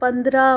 15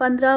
15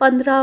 15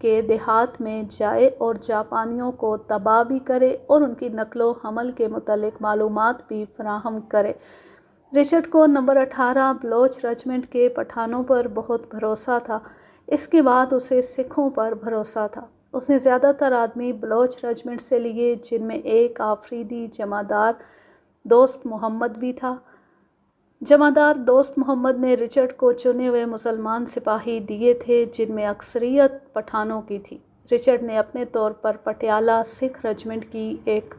کے دیہات میں جائے اور جاپانیوں کو تباہ بھی کرے اور ان کی نقل و حمل کے متعلق معلومات بھی فراہم کرے۔ رچرڈ کو نمبر 18 بلوچ رجمنٹ کے پٹھانوں پر بہت بھروسہ تھا۔ اس کے بعد اسے سکھوں پر بھروسہ تھا۔ اس نے زیادہ تر آدمی بلوچ رجمنٹ سے لیے، جن میں ایک آفریدی جمعدار دوست محمد بھی تھا۔ جمعدار دوست محمد نے رچرڈ کو چنے ہوئے مسلمان سپاہی دیے تھے، جن میں اکثریت پٹھانوں کی تھی۔ رچرڈ نے اپنے طور پر پٹیالہ سکھ رجمنٹ کی ایک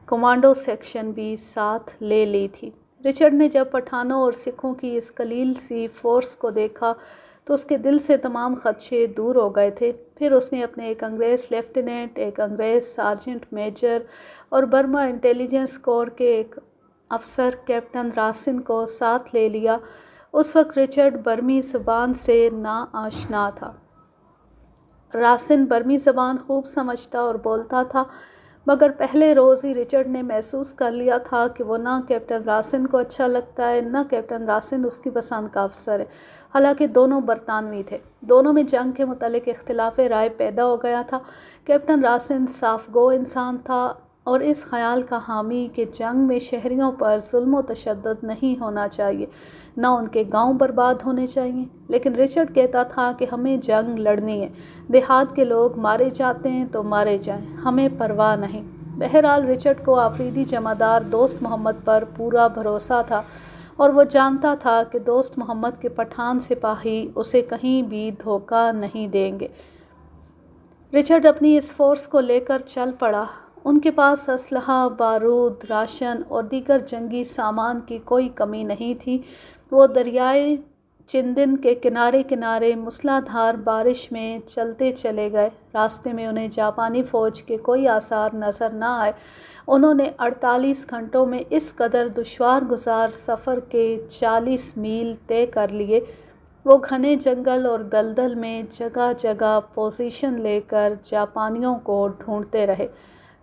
کمانڈو سیکشن بھی ساتھ لے لی تھی۔ رچرڈ نے جب پٹھانوں اور سکھوں کی اس قلیل سی فورس کو دیکھا تو اس کے دل سے تمام خدشے دور ہو گئے تھے۔ پھر اس نے اپنے ایک انگریز لیفٹیننٹ، ایک انگریز سارجنٹ میجر اور برما انٹیلیجنس کور کے ایک افسر کیپٹن راسن کو ساتھ لے لیا۔ اس وقت رچرڈ برمی زبان سے ناآشنا تھا۔ راسن برمی زبان خوب سمجھتا اور بولتا تھا، مگر پہلے روز ہی رچرڈ نے محسوس کر لیا تھا کہ وہ نہ کیپٹن راسن کو اچھا لگتا ہے، نہ کیپٹن راسن اس کی پسند کا افسر ہے، حالانکہ دونوں برطانوی تھے۔ دونوں میں جنگ کے متعلق اختلاف رائے پیدا ہو گیا تھا۔ کیپٹن راسن صاف گو انسان تھا اور اس خیال کا حامی کہ جنگ میں شہریوں پر ظلم و تشدد نہیں ہونا چاہیے، نہ ان کے گاؤں برباد ہونے چاہیے۔ لیکن رچرڈ کہتا تھا کہ ہمیں جنگ لڑنی ہے، دیہات کے لوگ مارے جاتے ہیں تو مارے جائیں، ہمیں پرواہ نہیں۔ بہرحال رچرڈ کو آفریدی جمعدار دوست محمد پر پورا بھروسہ تھا اور وہ جانتا تھا کہ دوست محمد کے پٹھان سپاہی اسے کہیں بھی دھوکہ نہیں دیں گے۔ رچرڈ اپنی اس فورس کو لے کر چل پڑا۔ ان کے پاس اسلحہ، بارود، راشن اور دیگر جنگی سامان کی کوئی کمی نہیں تھی۔ وہ دریائے چندن کے کنارے کنارے موسلا دھار بارش میں چلتے چلے گئے۔ راستے میں انہیں جاپانی فوج کے کوئی آثار نظر نہ آئے۔ انہوں نے 48 گھنٹوں میں اس قدر دشوار گزار سفر کے 40 میل طے کر لیے۔ وہ گھنے جنگل اور دلدل میں جگہ جگہ پوزیشن لے کر جاپانیوں کو ڈھونڈتے رہے۔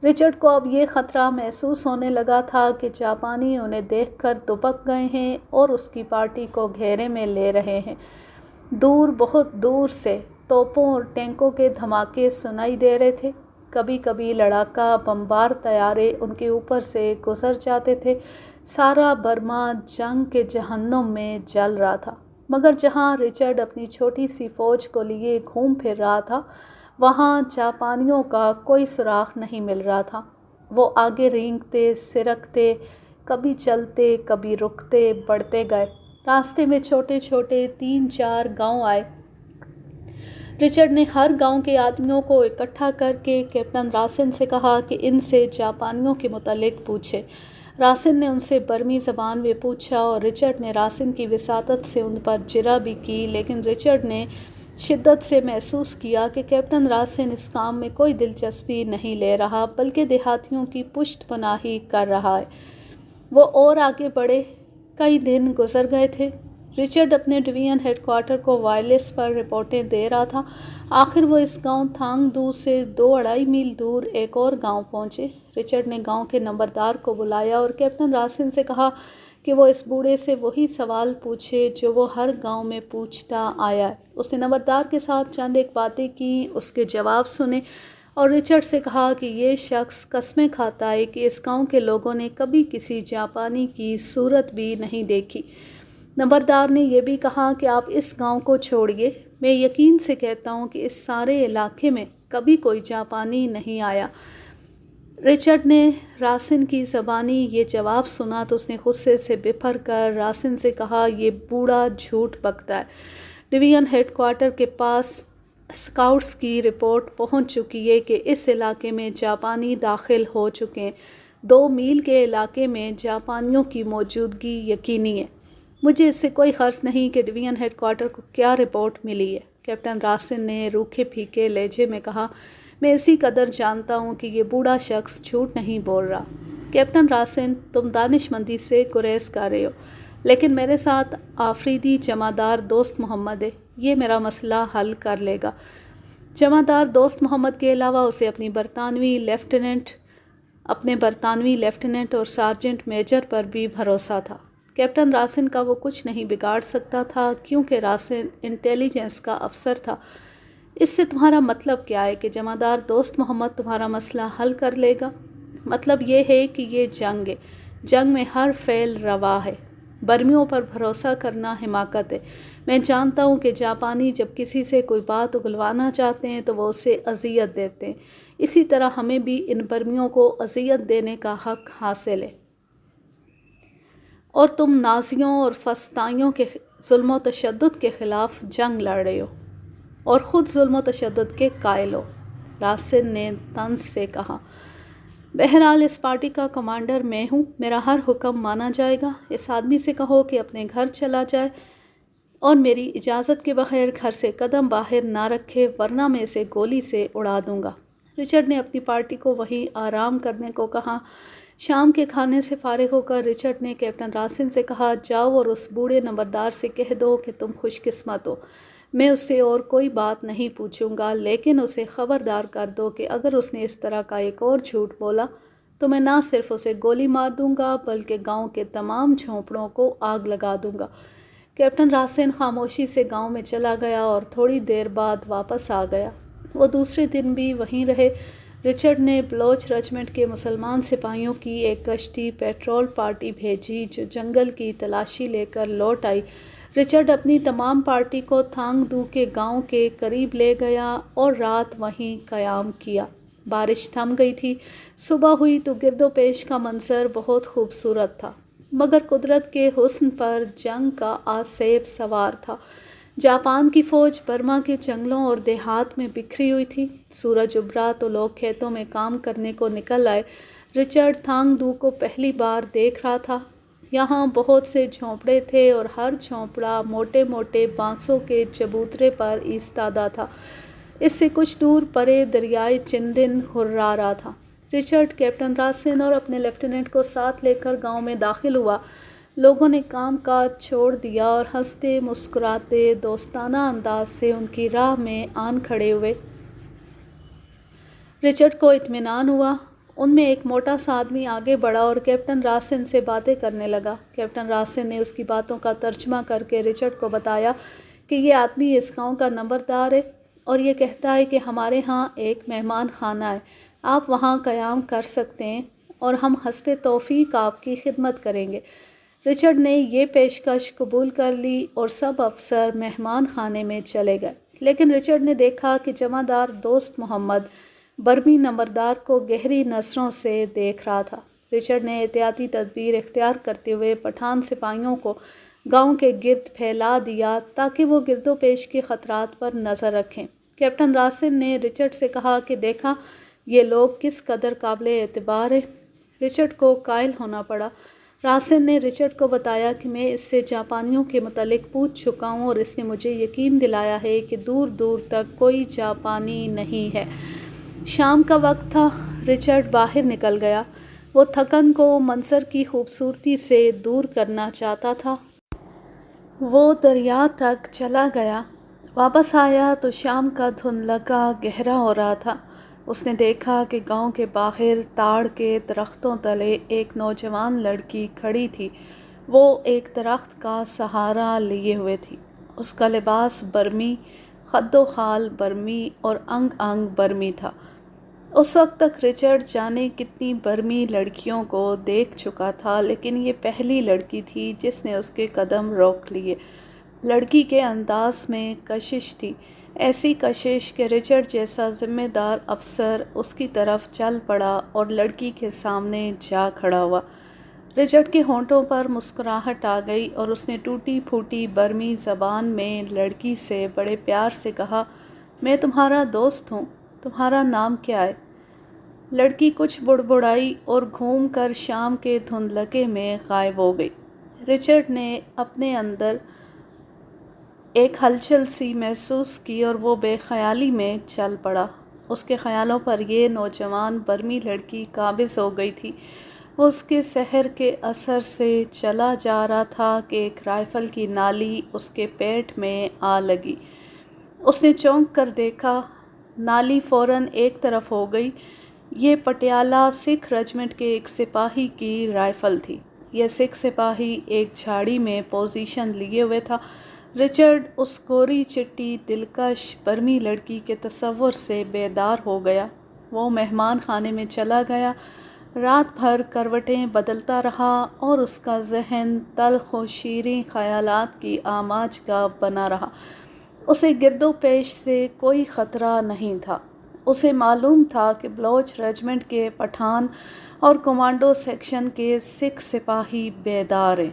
رچرڈ کو اب یہ خطرہ محسوس ہونے لگا تھا کہ جاپانی انہیں دیکھ کر دبک گئے ہیں اور اس کی پارٹی کو گھیرے میں لے رہے ہیں۔ دور، بہت دور سے توپوں اور ٹینکوں کے دھماکے سنائی دے رہے تھے۔ کبھی کبھی لڑاکا بمبار طیارے ان کے اوپر سے گزر جاتے تھے۔ سارا برما جنگ کے جہنم میں جل رہا تھا، مگر جہاں رچرڈ اپنی چھوٹی سی فوج کو لیے گھوم پھر رہا تھا، وہاں جاپانیوں کا کوئی سراغ نہیں مل رہا تھا۔ وہ آگے رینگتے سرکتے، کبھی چلتے کبھی رکتے بڑھتے گئے۔ راستے میں چھوٹے چھوٹے 3-4 گاؤں آئے۔ رچرڈ نے ہر گاؤں کے آدمیوں کو اکٹھا کر کے کیپٹن راسن سے کہا کہ ان سے جاپانیوں کے متعلق پوچھے۔ راسن نے ان سے برمی زبان میں پوچھا اور رچرڈ نے راسن کی وساطت سے ان پر جرح بھی کی، لیکن رچرڈ نے شدت سے محسوس کیا کہ کیپٹن راسن اس کام میں کوئی دلچسپی نہیں لے رہا، بلکہ دیہاتیوں کی پشت پناہی کر رہا ہے۔ وہ اور آگے بڑھے۔ کئی دن گزر گئے تھے۔ رچرڈ اپنے ڈویژن ہیڈ کوارٹر کو وائرلیس پر رپورٹیں دے رہا تھا۔ آخر وہ اس گاؤں تھانگ دو سے 2-2.5 میل دور ایک اور گاؤں پہنچے۔ رچرڈ نے گاؤں کے نمبردار کو بلایا اور کیپٹن راسن سے کہا کہ وہ اس بوڑھے سے وہی سوال پوچھے جو وہ ہر گاؤں میں پوچھتا آیا ہے۔ اس نے نمبردار کے ساتھ چند ایک باتیں کی، اس کے جواب سنے اور رچرڈ سے کہا کہ یہ شخص قسمیں کھاتا ہے کہ اس گاؤں کے لوگوں نے کبھی کسی جاپانی کی صورت بھی نہیں دیکھی۔ نمبردار نے یہ بھی کہا کہ آپ اس گاؤں کو چھوڑیے، میں یقین سے کہتا ہوں کہ اس سارے علاقے میں کبھی کوئی جاپانی نہیں آیا۔ رچرڈ نے راسن کی زبانی یہ جواب سنا تو اس نے غصے سے بپھر کر راسن سے کہا، یہ بوڑھا جھوٹ بکتا ہے۔ ڈویژن ہیڈ کوارٹر کے پاس اسکاؤٹس کی رپورٹ پہنچ چکی ہے کہ اس علاقے میں جاپانی داخل ہو چکے ہیں۔ 2 میل کے علاقے میں جاپانیوں کی موجودگی یقینی ہے۔ مجھے اس سے کوئی غرض نہیں کہ ڈویژن ہیڈ کوارٹر کو کیا رپورٹ ملی ہے۔ کیپٹن راسن نے روکھے پھیکے لہجے میں کہا، میں اسی قدر جانتا ہوں کہ یہ بوڑھا شخص جھوٹ نہیں بول رہا۔ کیپٹن راسن، تم دانش مندی سے گریز کر رہے ہو، لیکن میرے ساتھ آفریدی جمعدار دوست محمد ہے، یہ میرا مسئلہ حل کر لے گا۔ جمعدار دوست محمد کے علاوہ اسے اپنے برطانوی لیفٹیننٹ اور سارجنٹ میجر پر بھی بھروسہ تھا۔ کیپٹن راسن کا وہ کچھ نہیں بگاڑ سکتا تھا کیونکہ راسن انٹیلیجنس کا افسر تھا۔ اس سے تمہارا مطلب کیا ہے کہ جمعدار دوست محمد تمہارا مسئلہ حل کر لے گا؟ مطلب یہ ہے کہ یہ جنگ ہے، جنگ میں ہر فعل روا ہے، برمیوں پر بھروسہ کرنا حماقت ہے۔ میں جانتا ہوں کہ جاپانی جب کسی سے کوئی بات اگلوانا چاہتے ہیں تو وہ اسے اذیت دیتے ہیں، اسی طرح ہمیں بھی ان برمیوں کو اذیت دینے کا حق حاصل ہے، اور تم نازیوں اور فسطائیوں کے ظلم و تشدد کے خلاف جنگ لڑ رہے ہو اور خود ظلم و تشدد کے قائل ہو۔ راسن نے طنز سے کہا، بہرحال اس پارٹی کا کمانڈر میں ہوں، میرا ہر حکم مانا جائے گا۔ اس آدمی سے کہو کہ اپنے گھر چلا جائے اور میری اجازت کے بغیر گھر سے قدم باہر نہ رکھے، ورنہ میں اسے گولی سے اڑا دوں گا۔ رچرڈ نے اپنی پارٹی کو وہیں آرام کرنے کو کہا۔ شام کے کھانے سے فارغ ہو کر رچرڈ نے کیپٹن راسن سے کہا، جاؤ اور اس بوڑھے نمبردار سے کہہ دو کہ تم خوش قسمت ہو، میں اس سے اور کوئی بات نہیں پوچھوں گا، لیکن اسے خبردار کر دو کہ اگر اس نے اس طرح کا ایک اور جھوٹ بولا تو میں نہ صرف اسے گولی مار دوں گا بلکہ گاؤں کے تمام جھونپڑوں کو آگ لگا دوں گا۔ کیپٹن راسن خاموشی سے گاؤں میں چلا گیا اور تھوڑی دیر بعد واپس آ گیا۔ وہ دوسرے دن بھی وہیں رہے۔ رچرڈ نے بلوچ رجمنٹ کے مسلمان سپاہیوں کی ایک کشتی پیٹرول پارٹی بھیجی جو جنگل کی تلاشی لے کر لوٹ آئی۔ رچرڈ اپنی تمام پارٹی کو تھانگ دو کے گاؤں کے قریب لے گیا اور رات وہیں قیام کیا۔ بارش تھم گئی تھی۔ صبح ہوئی تو گرد و پیش کا منظر بہت خوبصورت تھا، مگر قدرت کے حسن پر جنگ کا آسیب سوار تھا۔ جاپان کی فوج برما کے جنگلوں اور دیہات میں بکھری ہوئی تھی۔ سورج ابھرا تو لوگ کھیتوں میں کام کرنے کو نکل آئے۔ رچرڈ تھانگ دو کو پہلی بار دیکھ رہا تھا۔ یہاں بہت سے جھونپڑے تھے اور ہر جھونپڑا موٹے موٹے بانسوں کے چبوترے پر ایستادہ تھا۔ اس سے کچھ دور پرے دریائے چندن کھرا رہا تھا۔ رچرڈ کیپٹن راسن اور اپنے لیفٹیننٹ کو ساتھ لے کر گاؤں میں داخل ہوا۔ لوگوں نے کام کاج چھوڑ دیا اور ہنستے مسکراتے دوستانہ انداز سے ان کی راہ میں آن کھڑے ہوئے۔ رچرڈ کو اطمینان ہوا۔ ان میں ایک موٹا سا آدمی آگے بڑھا اور کیپٹن راسن سے باتیں کرنے لگا۔ کیپٹن راسن نے اس کی باتوں کا ترجمہ کر کے رچرڈ کو بتایا کہ یہ آدمی اس گاؤں کا نمبردار ہے اور یہ کہتا ہے کہ ہمارے ہاں ایک مہمان خانہ ہے، آپ وہاں قیام کر سکتے ہیں اور ہم حسب توفیق آپ کی خدمت کریں گے۔ رچرڈ نے یہ پیشکش قبول کر لی اور سب افسر مہمان خانے میں چلے گئے، لیکن رچرڈ نے دیکھا کہ جمعدار دوست محمد برمی نمبردار کو گہری نظروں سے دیکھ رہا تھا۔ رچرڈ نے احتیاطی تدبیر اختیار کرتے ہوئے پٹھان سپاہیوں کو گاؤں کے گرد پھیلا دیا تاکہ وہ گرد و پیش کے خطرات پر نظر رکھیں۔ کیپٹن راسن نے رچرڈ سے کہا کہ دیکھا یہ لوگ کس قدر قابل اعتبار ہیں۔ رچرڈ کو قائل ہونا پڑا۔ راسن نے رچرڈ کو بتایا کہ میں اس سے جاپانیوں کے متعلق پوچھ چکا ہوں اور اس نے مجھے یقین دلایا ہے کہ دور دور تک کوئی جاپانی نہیں ہے۔ شام کا وقت تھا۔ رچرڈ باہر نکل گیا۔ وہ تھکن کو منظر کی خوبصورتی سے دور کرنا چاہتا تھا۔ وہ دریا تک چلا گیا۔ واپس آیا تو شام کا دھندلکا گہرا ہو رہا تھا۔ اس نے دیکھا کہ گاؤں کے باہر تاڑ کے درختوں تلے ایک نوجوان لڑکی کھڑی تھی۔ وہ ایک درخت کا سہارا لیے ہوئے تھی۔ اس کا لباس برمی، خد و خال برمی اور انگ انگ برمی تھا۔ اس وقت تک رچرڈ جانے کتنی برمی لڑکیوں کو دیکھ چکا تھا، لیکن یہ پہلی لڑکی تھی جس نے اس کے قدم روک لیے۔ لڑکی کے انداز میں کشش تھی، ایسی کشش کہ رچرڈ جیسا ذمہ دار افسر اس کی طرف چل پڑا اور لڑکی کے سامنے جا کھڑا ہوا۔ رچرڈ کے ہونٹوں پر مسکراہٹ آ گئی اور اس نے ٹوٹی پھوٹی برمی زبان میں لڑکی سے بڑے پیار سے کہا، میں تمہارا دوست ہوں، تمہارا نام کیا ہے؟ لڑکی کچھ بڑبڑائی اور گھوم کر شام کے دھندلکے میں غائب ہو گئی۔ رچرڈ نے اپنے اندر ایک ہلچل سی محسوس کی اور وہ بے خیالی میں چل پڑا۔ اس کے خیالوں پر یہ نوجوان برمی لڑکی قابض ہو گئی تھی۔ وہ اس کے سحر کے اثر سے چلا جا رہا تھا کہ ایک رائفل کی نالی اس کے پیٹ میں آ لگی۔ اس نے چونک کر دیکھا، نالی فوراً ایک طرف ہو گئی۔ یہ پٹیالہ سکھ رجمنٹ کے ایک سپاہی کی رائفل تھی۔ یہ سکھ سپاہی ایک جھاڑی میں پوزیشن لیے ہوئے تھا۔ رچرڈ اس گوری چٹی دلکش برمی لڑکی کے تصور سے بیدار ہو گیا۔ وہ مہمان خانے میں چلا گیا، رات بھر کروٹیں بدلتا رہا اور اس کا ذہن تلخ و شیریں خیالات کی آماج گاہ بنا رہا۔ اسے گرد و پیش سے کوئی خطرہ نہیں تھا۔ اسے معلوم تھا کہ بلوچ ریجمنٹ کے پٹھان اور کمانڈو سیکشن کے سکھ سپاہی بیدار ہیں۔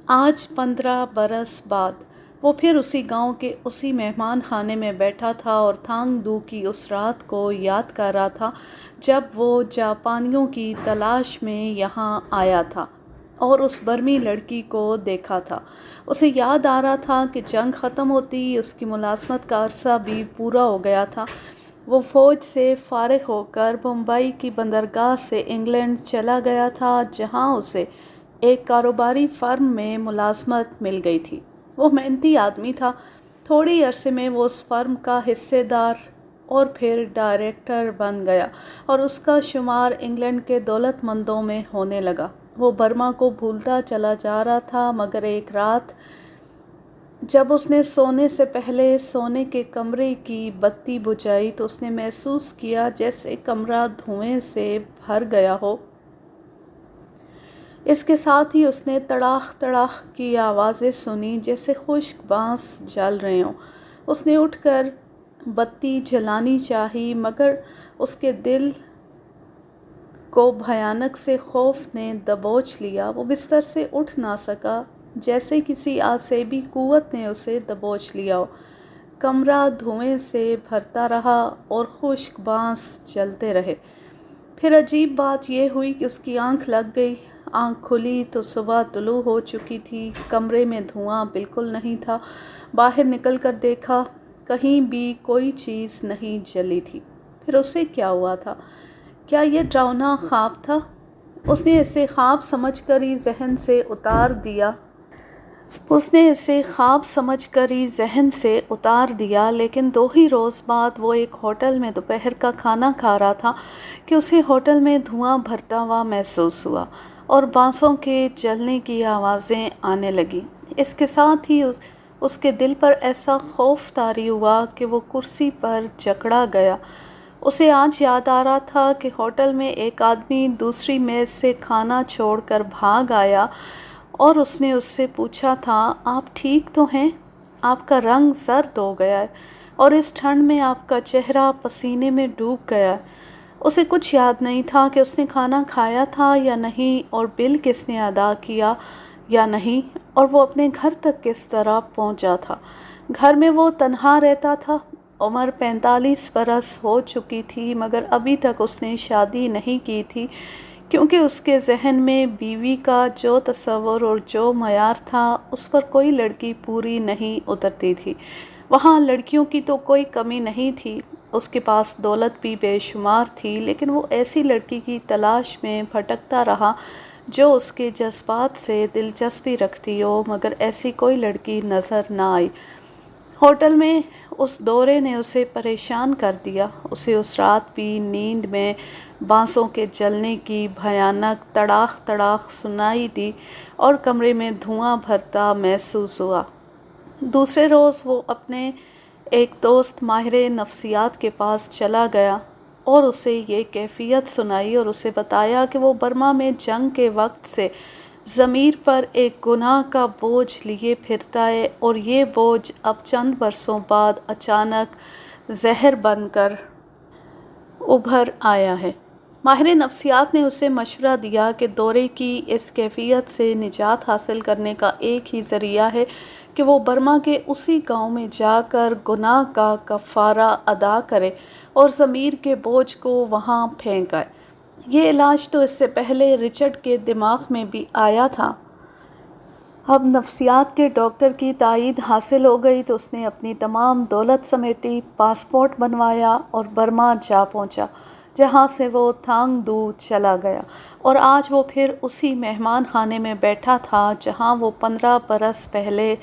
آج 15 برس بعد وہ پھر اسی گاؤں کے اسی مہمان خانے میں بیٹھا تھا اور تھانگ دو کی اس رات کو یاد کر رہا تھا جب وہ جاپانیوں کی تلاش میں یہاں آیا تھا اور اس برمی لڑکی کو دیکھا تھا۔ اسے یاد آ رہا تھا کہ جنگ ختم ہوتی اس کی ملازمت کا عرصہ بھی پورا ہو گیا تھا۔ وہ فوج سے فارغ ہو کر بمبئی کی بندرگاہ سے انگلینڈ چلا گیا تھا، جہاں اسے ایک کاروباری فرم میں ملازمت مل گئی تھی۔ وہ محنتی آدمی تھا۔ تھوڑی عرصے میں وہ اس فرم کا حصے دار اور پھر ڈائریکٹر بن گیا اور اس کا شمار انگلینڈ کے دولت مندوں میں ہونے لگا۔ وہ برما کو بھولتا چلا جا رہا تھا، مگر ایک رات جب اس نے سونے سے پہلے سونے کے کمرے کی بتی بجھائی تو اس نے محسوس کیا جیسے کمرہ دھوئیں سے بھر گیا ہو۔ اس کے ساتھ ہی اس نے تڑاخ تڑاخ کی آوازیں سنی جیسے خشک بانس جل رہے ہوں۔ اس نے اٹھ کر بتی جلانی چاہی، مگر اس کے دل کو بھیانک سے خوف نے دبوچ لیا۔ وہ بستر سے اٹھ نہ سکا، جیسے کسی عصبی قوت نے اسے دبوچ لیا ہو۔ کمرہ دھوئیں سے بھرتا رہا اور خشک بانس جلتے رہے۔ پھر عجیب بات یہ ہوئی کہ اس کی آنکھ لگ گئی۔ آنکھ کھلی تو صبح طلوع ہو چکی تھی۔ کمرے میں دھواں بالکل نہیں تھا۔ باہر نکل کر دیکھا، کہیں بھی کوئی چیز نہیں جلی تھی۔ پھر اسے کیا ہوا تھا؟ کیا یہ ڈراؤنا خواب تھا؟ اس نے اسے خواب سمجھ کر ہی ذہن سے اتار دیا، لیکن 2 ہی روز بعد وہ ایک ہوٹل میں دوپہر کا کھانا کھا رہا تھا کہ اسے ہوٹل میں دھواں بھرتا ہوا محسوس ہوا اور بانسوں کے جلنے کی آوازیں آنے لگیں۔ اس کے ساتھ ہی اس کے دل پر ایسا خوف طاری ہوا کہ وہ کرسی پر جکڑا گیا۔ اسے آج یاد آ رہا تھا کہ ہوٹل میں ایک آدمی دوسری میز سے کھانا چھوڑ کر بھاگ آیا اور اس نے اس سے پوچھا تھا، آپ ٹھیک تو ہیں؟ آپ کا رنگ زرد ہو گیا ہے اور اس ٹھنڈ میں آپ کا چہرہ پسینے میں ڈوب گیا ہے۔ اسے کچھ یاد نہیں تھا کہ اس نے کھانا کھایا تھا یا نہیں، اور بل کس نے ادا کیا یا نہیں، اور وہ اپنے گھر تک کس طرح پہنچا تھا۔ گھر میں وہ تنہا رہتا تھا۔ عمر 45 برس ہو چکی تھی، مگر ابھی تک اس نے شادی نہیں کی تھی، کیونکہ اس کے ذہن میں بیوی کا جو تصور اور جو معیار تھا، اس پر کوئی لڑکی پوری نہیں اترتی تھی۔ وہاں لڑکیوں کی تو کوئی کمی نہیں تھی، اس کے پاس دولت بھی بے شمار تھی، لیکن وہ ایسی لڑکی کی تلاش میں بھٹکتا رہا جو اس کے جذبات سے دلچسپی رکھتی ہو، مگر ایسی کوئی لڑکی نظر نہ آئی۔ ہوٹل میں اس دورے نے اسے پریشان کر دیا۔ اسے اس رات بھی نیند میں بانسوں کے جلنے کی بھیانک تڑاخ تڑاخ سنائی دی اور کمرے میں دھواں بھرتا محسوس ہوا۔ دوسرے روز وہ اپنے ایک دوست ماہر نفسیات کے پاس چلا گیا اور اسے یہ کیفیت سنائی اور اسے بتایا کہ وہ برما میں جنگ کے وقت سے ضمیر پر ایک گناہ کا بوجھ لیے پھرتا ہے، اور یہ بوجھ اب چند برسوں بعد اچانک زہر بن کر ابھر آیا ہے۔ ماہر نفسیات نے اسے مشورہ دیا کہ دورے کی اس کیفیت سے نجات حاصل کرنے کا ایک ہی ذریعہ ہے کہ وہ برما کے اسی گاؤں میں جا کر گناہ کا کفارہ ادا کرے اور ضمیر کے بوجھ کو وہاں پھینک آئے۔ یہ علاج تو اس سے پہلے رچرڈ کے دماغ میں بھی آیا تھا۔ اب نفسیات کے ڈاکٹر کی تائید حاصل ہو گئی تو اس نے اپنی تمام دولت سمیٹی، پاسپورٹ بنوایا اور برما جا پہنچا، جہاں سے وہ تھانگ دو چلا گیا، اور آج وہ پھر اسی مہمان خانے میں بیٹھا تھا جہاں وہ 15 برس پہلے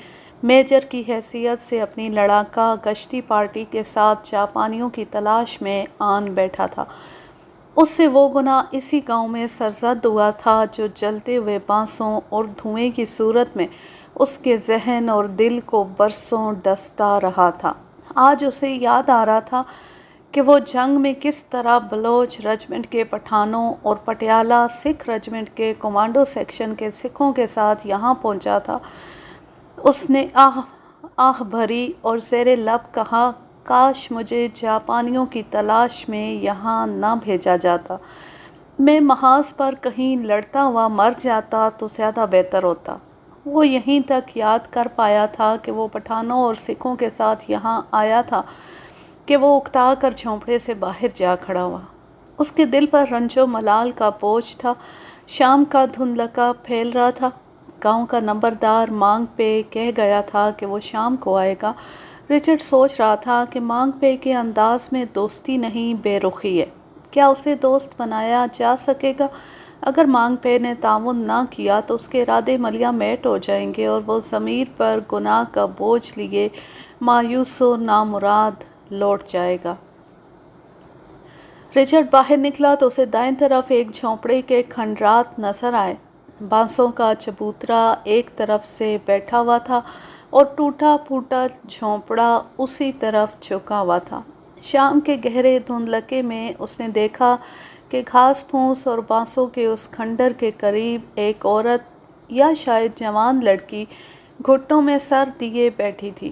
میجر کی حیثیت سے اپنی لڑاکا گشتی پارٹی کے ساتھ جاپانیوں کی تلاش میں آن بیٹھا تھا۔ اس سے وہ گناہ اسی گاؤں میں سرزد ہوا تھا جو جلتے ہوئے بانسوں اور دھوئیں کی صورت میں اس کے ذہن اور دل کو برسوں ڈستا رہا تھا۔ آج اسے یاد آ رہا تھا کہ وہ جنگ میں کس طرح بلوچ رجمنٹ کے پٹھانوں اور پٹیالہ سکھ رجمنٹ کے کمانڈو سیکشن کے سکھوں کے ساتھ یہاں پہنچا تھا۔ اس نے آہ بھری اور زیر لب کہا، کاش مجھے جاپانیوں کی تلاش میں یہاں نہ بھیجا جاتا۔ میں محاذ پر کہیں لڑتا ہوا مر جاتا تو زیادہ بہتر ہوتا۔ وہ یہیں تک یاد کر پایا تھا کہ وہ پٹھانوں اور سکھوں کے ساتھ یہاں آیا تھا کہ وہ اکتا کر جھونپڑے سے باہر جا کھڑا ہوا۔ اس کے دل پر رنج و ملال کا بوجھ تھا۔ شام کا دھندلکا پھیل رہا تھا۔ گاؤں کا نمبردار مانگ پے کہہ گیا تھا کہ وہ شام کو آئے گا۔ رچرڈ سوچ رہا تھا کہ مانگ پے کے انداز میں دوستی نہیں، بے رخی ہے۔ کیا اسے دوست بنایا جا سکے گا؟ اگر مانگ پے نے تعاون نہ کیا تو اس کے ارادے ملیہ میٹ ہو جائیں گے اور وہ ضمیر پر گناہ کا بوجھ لیے مایوس و نامراد لوٹ جائے گا۔ رچرڈ باہر نکلا تو اسے دائیں طرف ایک جھونپڑے کے کھنڈرات نظر آئے۔ بانسوں کا چبوترا ایک طرف سے بیٹھا ہوا تھا اور ٹوٹا پھوٹا جھونپڑا اسی طرف جھکا ہوا تھا۔ شام کے گہرے دھندلکے میں اس نے دیکھا کہ گھاس پھوس اور بانسوں کے اس کھنڈر کے قریب ایک عورت یا شاید جوان لڑکی گھٹنوں میں سر دیے بیٹھی تھی۔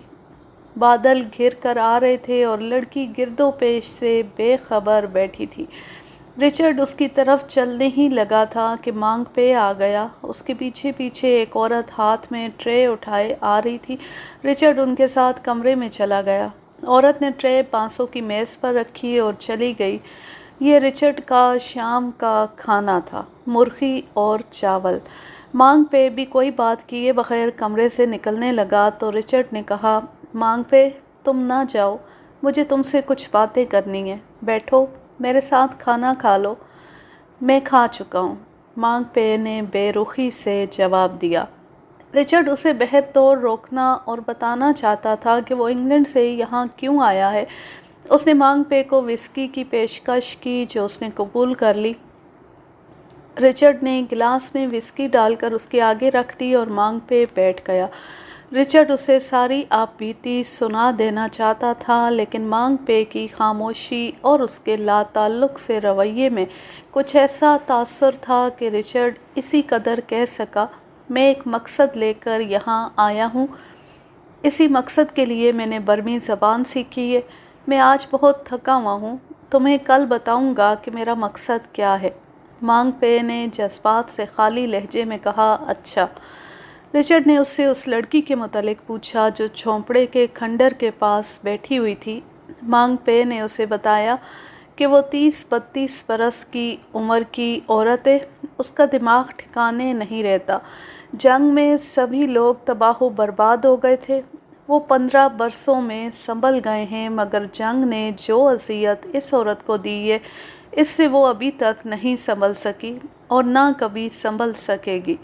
بادل گھر کر آ رہے تھے اور لڑکی گرد و پیش سے بے خبر بیٹھی تھی۔ رچرڈ اس کی طرف چلنے ہی لگا تھا کہ مانگ پے آ گیا۔ اس کے پیچھے پیچھے ایک عورت ہاتھ میں ٹرے اٹھائے آ رہی تھی۔ رچرڈ ان کے ساتھ کمرے میں چلا گیا۔ عورت نے ٹرے بانسوں کی میز پر رکھی اور چلی گئی۔ یہ رچرڈ کا شام کا کھانا تھا، مرغی اور چاول۔ مانگ پے بھی کوئی بات کیے بغیر کمرے سے نکلنے لگا تو رچرڈ نے کہا، مانگ پے تم نہ جاؤ، مجھے تم سے کچھ باتیں کرنی ہیں، بیٹھو میرے ساتھ کھانا کھا لو۔ میں کھا چکا ہوں، مانگ پے نے بے رخی سے جواب دیا۔ رچرڈ اسے بہرطور روکنا اور بتانا چاہتا تھا کہ وہ انگلینڈ سے یہاں کیوں آیا ہے۔ اس نے مانگ پے کو وسکی کی پیشکش کی جو اس نے قبول کر لی۔ رچرڈ نے گلاس میں وسکی ڈال کر اس کے آگے رکھ دی اور مانگ پے بیٹھ گیا۔ رچرڈ اسے ساری آپ بیتی سنا دینا چاہتا تھا لیکن مانگ پے کی خاموشی اور اس کے لا تعلق سے رویے میں کچھ ایسا تاثر تھا کہ رچرڈ اسی قدر کہہ سکا، میں ایک مقصد لے کر یہاں آیا ہوں۔ اسی مقصد کے لیے میں نے برمی زبان سیکھی ہے۔ میں آج بہت تھکا ہوا ہوں، تمہیں کل بتاؤں گا کہ میرا مقصد کیا ہے۔ مانگ پے نے جذبات سے خالی لہجے میں کہا، اچھا۔ رچرڈ نے اس سے اس لڑکی کے متعلق پوچھا جو جھونپڑے کے کھنڈر کے پاس بیٹھی ہوئی تھی۔ مانگ پے نے اسے بتایا کہ وہ 30-32 برس کی عمر کی عورت ہے۔ اس کا دماغ ٹھکانے نہیں رہتا۔ جنگ میں سبھی لوگ تباہ و برباد ہو گئے تھے۔ وہ 15 برسوں میں سنبھل گئے ہیں مگر جنگ نے جو اذیت اس عورت کو دی ہے اس سے وہ ابھی تک نہیں سنبھل سکی اور نہ کبھی سنبھل سکے گی۔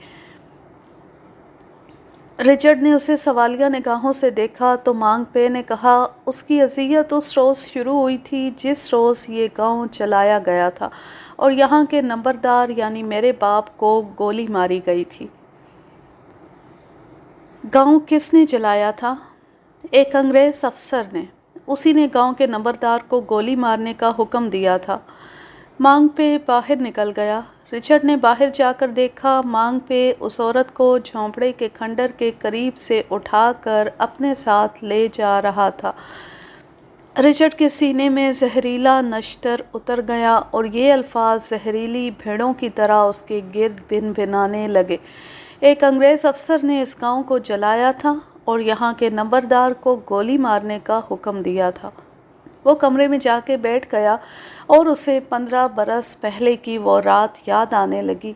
رچرڈ نے اسے سوالیہ نگاہوں سے دیکھا تو مانگ پے نے کہا، اس کی اذیت اس روز شروع ہوئی تھی جس روز یہ گاؤں چلایا گیا تھا اور یہاں کے نمبردار یعنی میرے باپ کو گولی ماری گئی تھی۔ گاؤں کس نے جلایا تھا؟ ایک انگریز افسر نے۔ اسی نے گاؤں کے نمبردار کو گولی مارنے کا حکم دیا تھا۔ مانگ پے باہر نکل گیا۔ رچرڈ نے باہر جا کر دیکھا، مانگ پے اس عورت کو جھونپڑے کے کھنڈر کے قریب سے اٹھا کر اپنے ساتھ لے جا رہا تھا۔ رچرڈ کے سینے میں زہریلا نشتر اتر گیا اور یہ الفاظ زہریلی بھیڑوں کی طرح اس کے گرد بن بنانے لگے۔ ایک انگریز افسر نے اس گاؤں کو جلایا تھا اور یہاں کے نمبردار کو گولی مارنے کا حکم دیا تھا۔ وہ کمرے میں جا کے بیٹھ گیا اور اسے 15 برس پہلے کی وہ رات یاد آنے لگی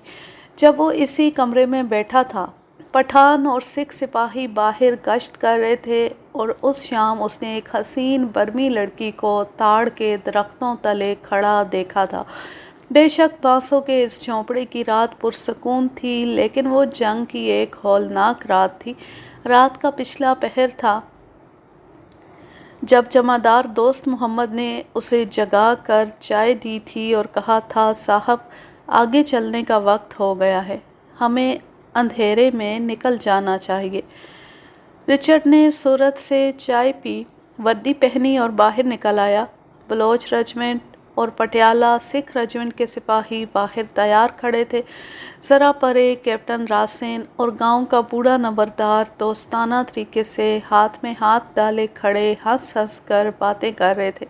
جب وہ اسی کمرے میں بیٹھا تھا۔ پٹھان اور سکھ سپاہی باہر گشت کر رہے تھے اور اس شام اس نے ایک حسین برمی لڑکی کو تاڑ کے درختوں تلے کھڑا دیکھا تھا۔ بے شک بانسوں کے اس جھونپڑے کی رات پرسکون تھی لیکن وہ جنگ کی ایک ہولناک رات تھی۔ رات کا پچھلا پہر تھا جب جمعدار دوست محمد نے اسے جگا کر چائے دی تھی اور کہا تھا، صاحب آگے چلنے کا وقت ہو گیا ہے، ہمیں اندھیرے میں نکل جانا چاہیے۔ رچرڈ نے صورت سے چائے پی، وردی پہنی اور باہر نکل آیا۔ بلوچ رجمنٹ اور پٹیالہ سکھ رجمنٹ کے سپاہی باہر تیار کھڑے تھے۔ ذرا پرے کیپٹن راسین اور گاؤں کا بوڑھا نمبردار دوستانہ طریقے سے ہاتھ میں ہاتھ ڈالے کھڑے ہنس ہنس کر باتیں کر رہے تھے۔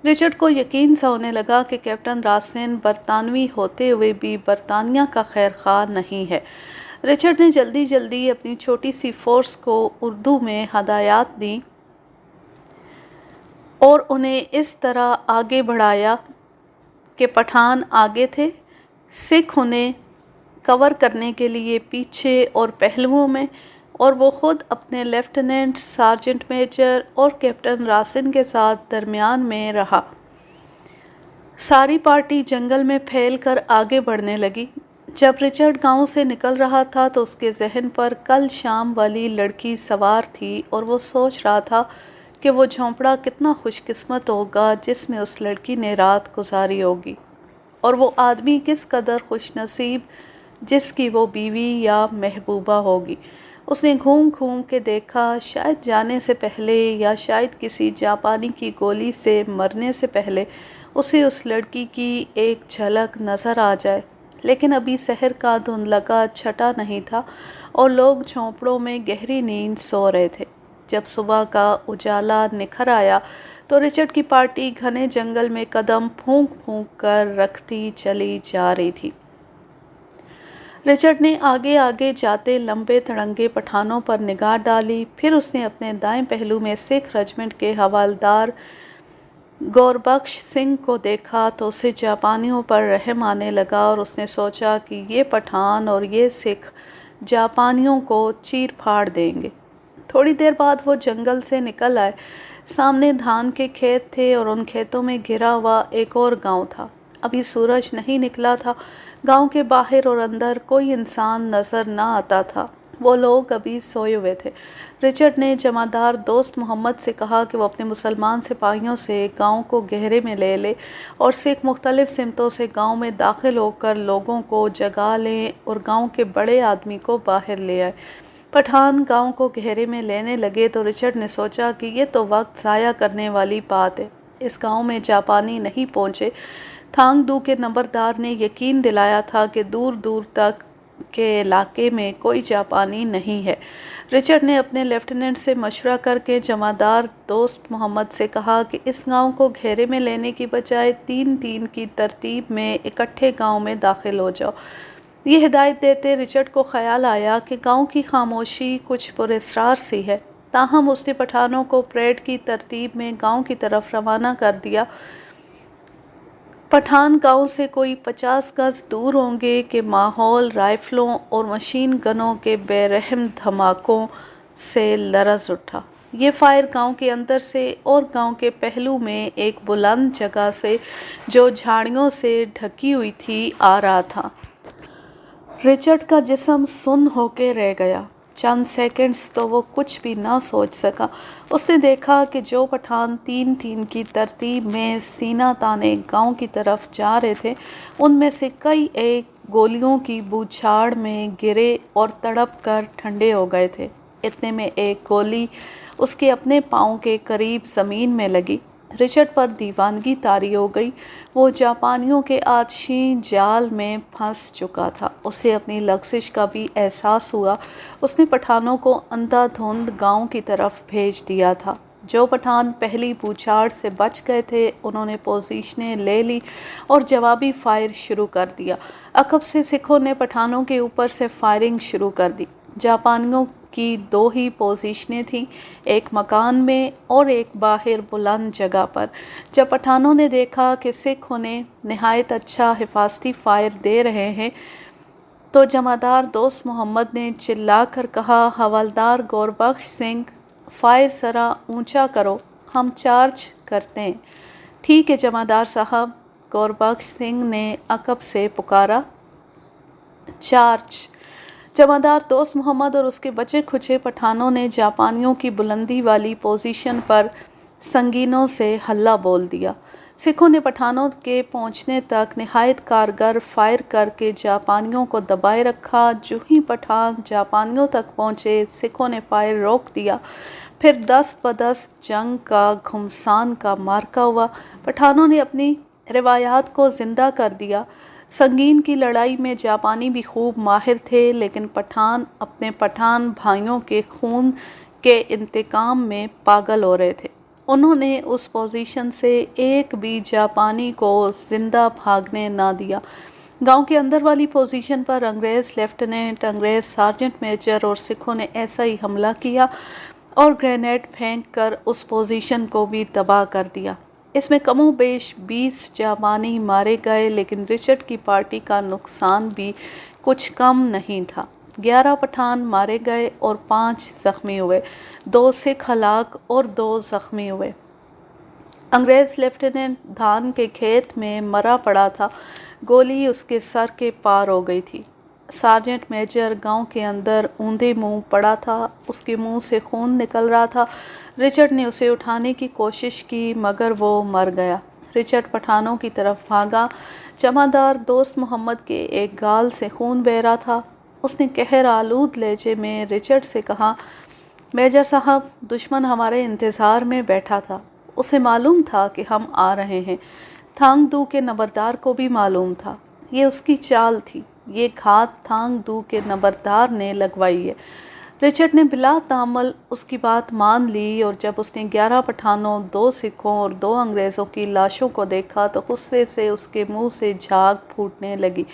رچرڈ کو یقین سا ہونے لگا کہ کیپٹن راسین برطانوی ہوتے ہوئے بھی برطانیہ کا خیر خواہ نہیں ہے۔ رچرڈ نے جلدی جلدی اپنی چھوٹی سی فورس کو اردو میں ہدایات دیں اور انہیں اس طرح آگے بڑھایا کہ پٹھان آگے تھے، سکھ انہیں کور کرنے کے لیے پیچھے اور پہلوؤں میں، اور وہ خود اپنے لیفٹیننٹ، سارجنٹ میجر اور کیپٹن راسن کے ساتھ درمیان میں رہا۔ ساری پارٹی جنگل میں پھیل کر آگے بڑھنے لگی۔ جب رچرڈ گاؤں سے نکل رہا تھا تو اس کے ذہن پر کل شام والی لڑکی سوار تھی اور وہ سوچ رہا تھا کہ وہ جھونپڑا کتنا خوش قسمت ہوگا جس میں اس لڑکی نے رات گزاری ہوگی، اور وہ آدمی کس قدر خوش نصیب جس کی وہ بیوی یا محبوبہ ہوگی۔ اس نے گھوم گھوم کے دیکھا، شاید جانے سے پہلے یا شاید کسی جاپانی کی گولی سے مرنے سے پہلے اسے اس لڑکی کی ایک جھلک نظر آ جائے، لیکن ابھی سحر کا دھندلکا چھٹا نہیں تھا اور لوگ جھونپڑوں میں گہری نیند سو رہے تھے۔ جب صبح کا اجالا نکھر آیا تو رچرڈ کی پارٹی گھنے جنگل میں قدم پھونک پھونک کر رکھتی چلی جا رہی تھی۔ رچرڈ نے آگے آگے جاتے لمبے تڑنگے پٹھانوں پر نگاہ ڈالی، پھر اس نے اپنے دائیں پہلو میں سکھ رجمنٹ کے حوالدار گوربخش سنگھ کو دیکھا تو اسے جاپانیوں پر رحم آنے لگا اور اس نے سوچا کہ یہ پٹھان اور یہ سکھ جاپانیوں کو چیر پھاڑ دیں گے۔ تھوڑی دیر بعد وہ جنگل سے نکل آئے۔ سامنے دھان کے کھیت تھے اور ان کھیتوں میں گھرا ہوا ایک اور گاؤں تھا۔ ابھی سورج نہیں نکلا تھا۔ گاؤں کے باہر اور اندر کوئی انسان نظر نہ آتا تھا، وہ لوگ ابھی سوئے ہوئے تھے۔ رچرڈ نے جمعدار دوست محمد سے کہا کہ وہ اپنے مسلمان سپاہیوں سے گاؤں کو گھیرے میں لے لے اور سکھ مختلف سمتوں سے گاؤں میں داخل ہو کر لوگوں کو جگا لیں اور گاؤں کے بڑے آدمی کو باہر لے آئے۔ پٹھان گاؤں کو گھیرے میں لینے لگے تو رچرڈ نے سوچا کہ یہ تو وقت ضائع کرنے والی بات ہے، اس گاؤں میں جاپانی نہیں پہنچے۔ تھانگ دو کے نمبردار نے یقین دلایا تھا کہ دور دور تک کے علاقے میں کوئی جاپانی نہیں ہے۔ رچرڈ نے اپنے لیفٹیننٹ سے مشورہ کر کے جمعدار دوست محمد سے کہا کہ اس گاؤں کو گھیرے میں لینے کی بجائے 3-3 کی ترتیب میں اکٹھے گاؤں میں داخل ہو جاؤ۔ یہ ہدایت دیتے رچرڈ کو خیال آیا کہ گاؤں کی خاموشی کچھ پراسرار سی ہے، تاہم اس نے پٹھانوں کو پریڈ کی ترتیب میں گاؤں کی طرف روانہ کر دیا۔ پٹھان گاؤں سے کوئی 50 گز دور ہوں گے کہ ماحول رائفلوں اور مشین گنوں کے بے رحم دھماکوں سے لرز اٹھا۔ یہ فائر گاؤں کے اندر سے اور گاؤں کے پہلو میں ایک بلند جگہ سے جو جھاڑیوں سے ڈھکی ہوئی تھی آ رہا تھا۔ رچرڈ کا جسم سن ہو کے رہ گیا۔ چند سیکنڈز تو وہ کچھ بھی نہ سوچ سکا۔ اس نے دیکھا کہ جو پٹھان 3-3 کی ترتیب میں سینہ تانے گاؤں کی طرف جا رہے تھے، ان میں سے کئی ایک گولیوں کی بوچھاڑ میں گرے اور تڑپ کر ٹھنڈے ہو گئے تھے۔ اتنے میں ایک گولی اس کے اپنے پاؤں کے قریب زمین میں لگی۔ رچرڈ پر دیوانگی طاری ہو گئی۔ وہ جاپانیوں کے آتشی جال میں پھنس چکا تھا۔ اسے اپنی لغزش کا بھی احساس ہوا۔ اس نے پٹھانوں کو اندھا دھند گاؤں کی طرف بھیج دیا تھا۔ جو پٹھان پہلی بوچھاڑ سے بچ گئے تھے انہوں نے پوزیشنیں لے لی اور جوابی فائر شروع کر دیا۔ عقب سے سکھوں نے پٹھانوں کے اوپر سے فائرنگ شروع کر دی۔ جاپانیوں کی 2 ہی پوزیشنیں تھیں، ایک مکان میں اور ایک باہر بلند جگہ پر۔ جب پٹھانوں نے دیکھا کہ سکھ انہیں نہایت اچھا حفاظتی فائر دے رہے ہیں تو جمعدار دوست محمد نے چلا کر کہا، حوالدار گوربخش سنگھ، فائر ذرا اونچا کرو، ہم چارج کرتے ہیں۔ ٹھیک ہے جمعدار صاحب، گوربخش سنگھ نے عقب سے پکارا۔ چارج! جمعدار دوست محمد اور اس کے بچے کھچے پٹھانوں نے جاپانیوں کی بلندی والی پوزیشن پر سنگینوں سے حلہ بول دیا۔ سکھوں نے پٹھانوں کے پہنچنے تک نہایت کارگر فائر کر کے جاپانیوں کو دبائے رکھا۔ جو ہی پٹھان جاپانیوں تک پہنچے سکھوں نے فائر روک دیا۔ پھر 10 بدس جنگ کا گھمسان کا معرکہ ہوا۔ پٹھانوں نے اپنی روایات کو زندہ کر دیا۔ سنگین کی لڑائی میں جاپانی بھی خوب ماہر تھے، لیکن پٹھان اپنے پٹھان بھائیوں کے خون کے انتقام میں پاگل ہو رہے تھے۔ انہوں نے اس پوزیشن سے ایک بھی جاپانی کو زندہ بھاگنے نہ دیا۔ گاؤں کے اندر والی پوزیشن پر انگریز لیفٹیننٹ، انگریز سارجنٹ میجر اور سکھوں نے ایسا ہی حملہ کیا اور گرینیڈ پھینک کر اس پوزیشن کو بھی تباہ کر دیا۔ اس میں کم و بیش 20 جاپانی مارے گئے، لیکن رچرڈ کی پارٹی کا نقصان بھی کچھ کم نہیں تھا۔ 11 پٹھان مارے گئے اور 5 زخمی ہوئے، 2 سکھ ہلاک اور 2 زخمی ہوئے۔ انگریز لیفٹیننٹ دھان کے کھیت میں مرا پڑا تھا، گولی اس کے سر کے پار ہو گئی تھی۔ سارجنٹ میجر گاؤں کے اندر اوندے منہ پڑا تھا، اس کے منہ سے خون نکل رہا تھا۔ رچرڈ نے اسے اٹھانے کی کوشش کی مگر وہ مر گیا۔ رچرڈ پٹھانوں کی طرف بھاگا۔ جمعدار دوست محمد کے ایک گال سے خون بہہ رہا تھا۔ اس نے قہر آلود لہجے میں رچرڈ سے کہا، میجر صاحب، دشمن ہمارے انتظار میں بیٹھا تھا، اسے معلوم تھا کہ ہم آ رہے ہیں۔ تھانگ دو کے نمبردار کو بھی معلوم تھا، یہ اس کی چال تھی، یہ گھات تھانگ دو کے نمبردار نے لگوائی ہے۔ رچرڈ نے بلا تامل اس کی بات مان لی، اور جب اس نے 11 پٹھانوں، 2 سکھوں اور 2 انگریزوں کی لاشوں کو دیکھا تو غصے سے اس کے منہ سے جھاگ پھوٹنے لگی۔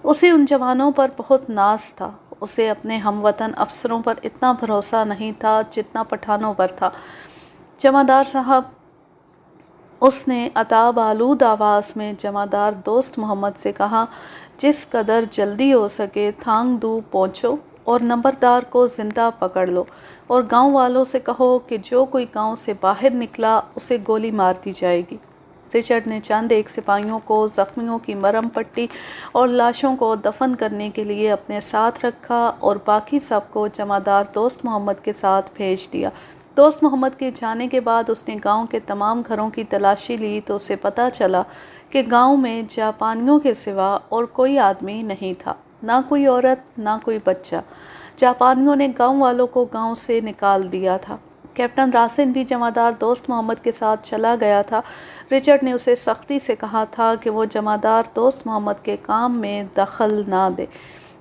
اسے ان جوانوں پر بہت ناز تھا، اسے اپنے ہم وطن افسروں پر اتنا بھروسہ نہیں تھا جتنا پٹھانوں پر تھا۔ جمعدار صاحب، اس نے عتاب آلود آواز میں جمعدار دوست محمد سے کہا، جس قدر جلدی ہو سکے تھانگ دو پہنچو اور نمبردار کو زندہ پکڑ لو، اور گاؤں والوں سے کہو کہ جو کوئی گاؤں سے باہر نکلا اسے گولی مار دی جائے گی۔ رچرڈ نے چند ایک سپاہیوں کو زخمیوں کی مرہم پٹی اور لاشوں کو دفن کرنے کے لیے اپنے ساتھ رکھا اور باقی سب کو جمعدار دوست محمد کے ساتھ بھیج دیا۔ دوست محمد کے جانے کے بعد اس نے گاؤں کے تمام گھروں کی تلاشی لی تو اسے پتہ چلا کہ گاؤں میں جاپانیوں کے سوا اور کوئی آدمی نہیں تھا، نہ کوئی عورت، نہ کوئی بچہ۔ جاپانیوں نے گاؤں والوں کو گاؤں سے نکال دیا تھا۔ کیپٹن راسن بھی جمعدار دوست محمد کے ساتھ چلا گیا تھا۔ رچرڈ نے اسے سختی سے کہا تھا کہ وہ جمعدار دوست محمد کے کام میں دخل نہ دے۔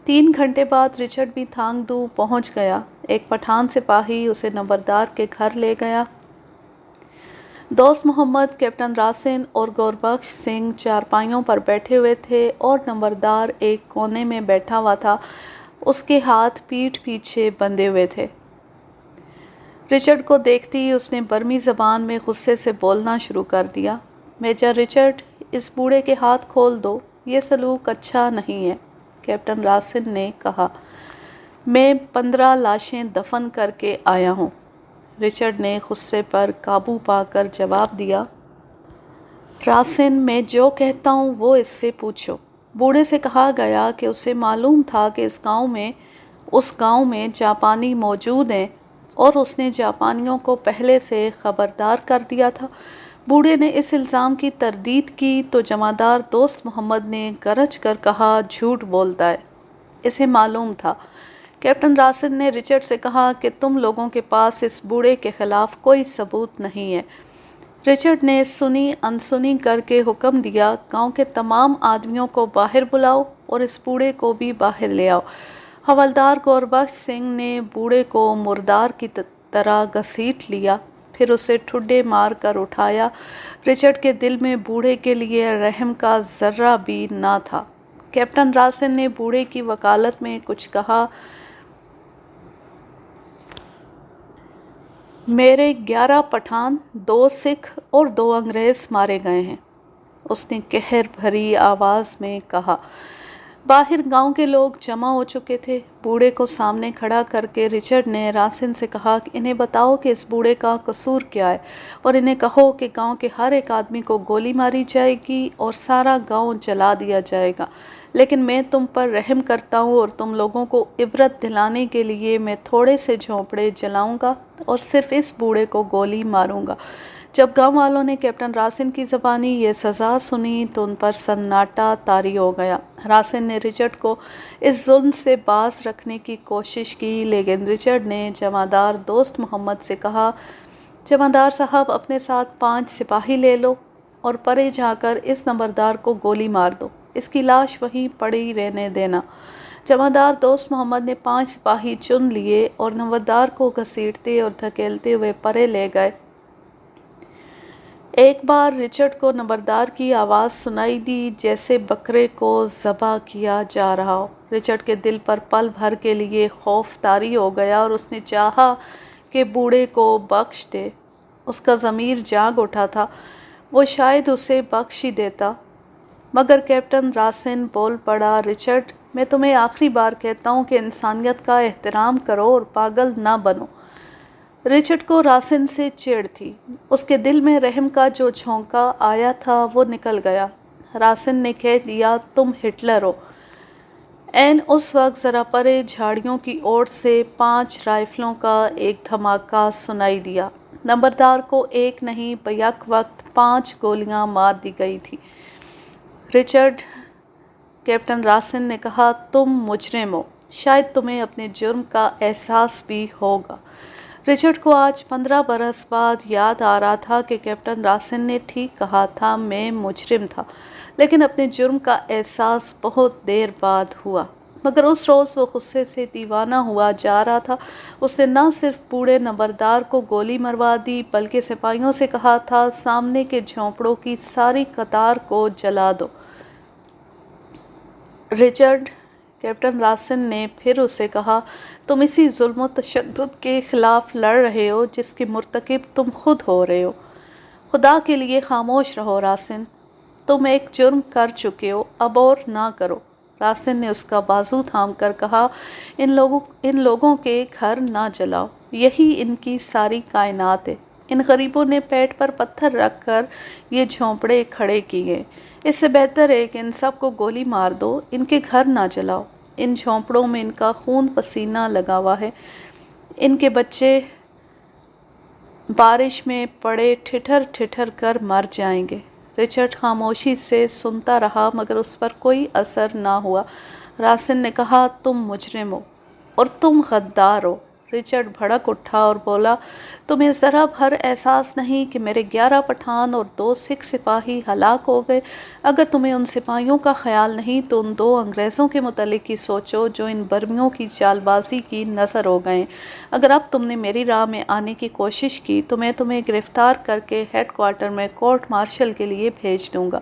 3 گھنٹے بعد رچرڈ بھی تھانگ دو پہنچ گیا۔ ایک پٹھان سپاہی اسے نمبردار کے گھر لے گیا۔ دوست محمد، کیپٹن راسن اور گوربخش سنگھ چارپائیوں پر بیٹھے ہوئے تھے اور نمبردار ایک کونے میں بیٹھا ہوا تھا، اس کے ہاتھ پیٹھ پیچھے بندھے ہوئے تھے۔ رچرڈ کو دیکھتے ہی اس نے برمی زبان میں غصے سے بولنا شروع کر دیا، میجر رچرڈ، اس بوڑھے کے ہاتھ کھول دو، یہ سلوک اچھا نہیں ہے۔ کیپٹن راسن نے کہا، میں 15 لاشیں دفن کر کے آیا ہوں۔ رچرڈ نے غصے پر قابو پا کر جواب دیا، راسن، میں جو کہتا ہوں وہ اس سے پوچھو۔ بوڑھے سے کہا گیا کہ اسے معلوم تھا کہ اس گاؤں میں جاپانی موجود ہیں اور اس نے جاپانیوں کو پہلے سے خبردار کر دیا تھا۔ بوڑھے نے اس الزام کی تردید کی تو جمعدار دوست محمد نے گرج کر کہا، جھوٹ بولتا ہے، اسے معلوم تھا۔ کیپٹن راسن نے رچرڈ سے کہا کہ تم لوگوں کے پاس اس بوڑھے کے خلاف کوئی ثبوت نہیں ہے۔ رچرڈ نے سنی انسنی کر کے حکم دیا، گاؤں کے تمام آدمیوں کو باہر بلاؤ اور اس بوڑھے کو بھی باہر لے آؤ۔ حوالدار گوربخش سنگھ نے بوڑھے کو مردار کی طرح گھسیٹ لیا، پھر اسے ٹھڈے مار کر اٹھایا۔ رچرڈ کے دل میں بوڑھے کے لیے رحم کا ذرہ بھی نہ تھا۔ کیپٹن راسن نے بوڑھے کی وکالت میں کچھ کہا، میرے 11 پٹھان، 2 سکھ اور 2 انگریز مارے گئے ہیں، اس نے قہر بھری آواز میں کہا۔ باہر گاؤں کے لوگ جمع ہو چکے تھے۔ بوڑھے کو سامنے کھڑا کر کے رچرڈ نے راسن سے کہا کہ انہیں بتاؤ کہ اس بوڑھے کا قصور کیا ہے، اور انہیں کہو کہ گاؤں کے ہر ایک آدمی کو گولی ماری جائے گی اور سارا گاؤں جلا دیا جائے گا، لیکن میں تم پر رحم کرتا ہوں اور تم لوگوں کو عبرت دلانے کے لیے میں تھوڑے سے جھونپڑے جلاؤں گا اور صرف اس بوڑھے کو گولی ماروں گا۔ جب گاؤں والوں نے کیپٹن راسن کی زبانی یہ سزا سنی تو ان پر سناٹا طاری ہو گیا۔ راسن نے رچرڈ کو اس ظلم سے باز رکھنے کی کوشش کی، لیکن رچرڈ نے جمعدار دوست محمد سے کہا، جمعدار صاحب اپنے ساتھ 5 سپاہی لے لو اور پرے جا کر اس نمبردار کو گولی مار دو، اس کی لاش وہیں پڑی رہنے دینا۔ جمعدار دوست محمد نے 5 سپاہی چن لیے اور نمبردار کو گھسیٹتے اور دھکیلتے ہوئے پرے لے گئے۔ ایک بار رچرڈ کو نمبردار کی آواز سنائی دی جیسے بکرے کو ذبح کیا جا رہا ہو۔ رچرڈ کے دل پر پل بھر کے لیے خوف طاری ہو گیا اور اس نے چاہا کہ بوڑھے کو بخش دے۔ اس کا ضمیر جاگ اٹھا تھا، وہ شاید اسے بخش ہی دیتا، مگر کیپٹن راسن بول پڑا، رچرڈ میں تمہیں آخری بار کہتا ہوں کہ انسانیت کا احترام کرو اور پاگل نہ بنو۔ رچرڈ کو راسن سے چڑ تھی، اس کے دل میں رحم کا جو جھونکا آیا تھا وہ نکل گیا۔ راسن نے کہہ دیا، تم ہٹلر ہو۔ عین اس وقت ذرا پرے جھاڑیوں کی اوٹ سے 5 رائفلوں کا ایک دھماکہ سنائی دیا۔ نمبردار کو ایک نہیں بیک وقت 5 گولیاں مار دی گئی تھی۔ رچرڈ، کیپٹن راسن نے کہا، تم مجرم ہو، شاید تمہیں اپنے جرم کا احساس بھی ہوگا۔ رچرڈ کو آج 15 برس بعد یاد آ رہا تھا کہ کیپٹن راسن نے ٹھیک کہا تھا، میں مجرم تھا، لیکن اپنے جرم کا احساس بہت دیر بعد ہوا۔ مگر اس روز وہ غصے سے دیوانہ ہوا جا رہا تھا۔ اس نے نہ صرف بوڑھے نمبردار کو گولی مروا دی بلکہ سپاہیوں سے کہا تھا، سامنے کے جھونپڑوں کی ساری قطار کو جلا دو۔ رچرڈ، کیپٹن راسن نے پھر اسے کہا، تم اسی ظلم و تشدد کے خلاف لڑ رہے ہو جس کے مرتکب تم خود ہو رہے ہو۔ خدا کے لیے خاموش رہو راسن، تم ایک جرم کر چکے ہو، اب اور نہ کرو۔ راسن نے اس کا بازو تھام کر کہا، ان لوگوں کے گھر نہ جلاؤ، یہی ان کی ساری کائنات ہے۔ ان غریبوں نے پیٹ پر پتھر رکھ کر یہ جھونپڑے کھڑے کیے، اس سے بہتر ہے کہ ان سب کو گولی مار دو، ان کے گھر نہ جلاؤ۔ ان جھونپڑوں میں ان کا خون پسینہ لگا ہوا ہے، ان کے بچے بارش میں پڑے ٹھٹھر ٹھٹھر کر مر جائیں گے۔ رچرڈ خاموشی سے سنتا رہا مگر اس پر کوئی اثر نہ ہوا۔ راسن نے کہا، تم مجرم ہو اور تم غدار ہو۔ رچرڈ بھڑک اٹھا اور بولا، تمہیں ذرا بھر احساس نہیں کہ میرے 11 پٹھان اور 2 سکھ سپاہی ہلاک ہو گئے؟ اگر تمہیں ان سپاہیوں کا خیال نہیں تو ان 2 انگریزوں کے متعلق ہی سوچو جو ان برمیوں کی چال بازی کی نظر ہو گئے۔ اگر اب تم نے میری راہ میں آنے کی کوشش کی تو میں تمہیں گرفتار کر کے ہیڈ کوارٹر میں کورٹ مارشل کے لیے بھیج دوں گا۔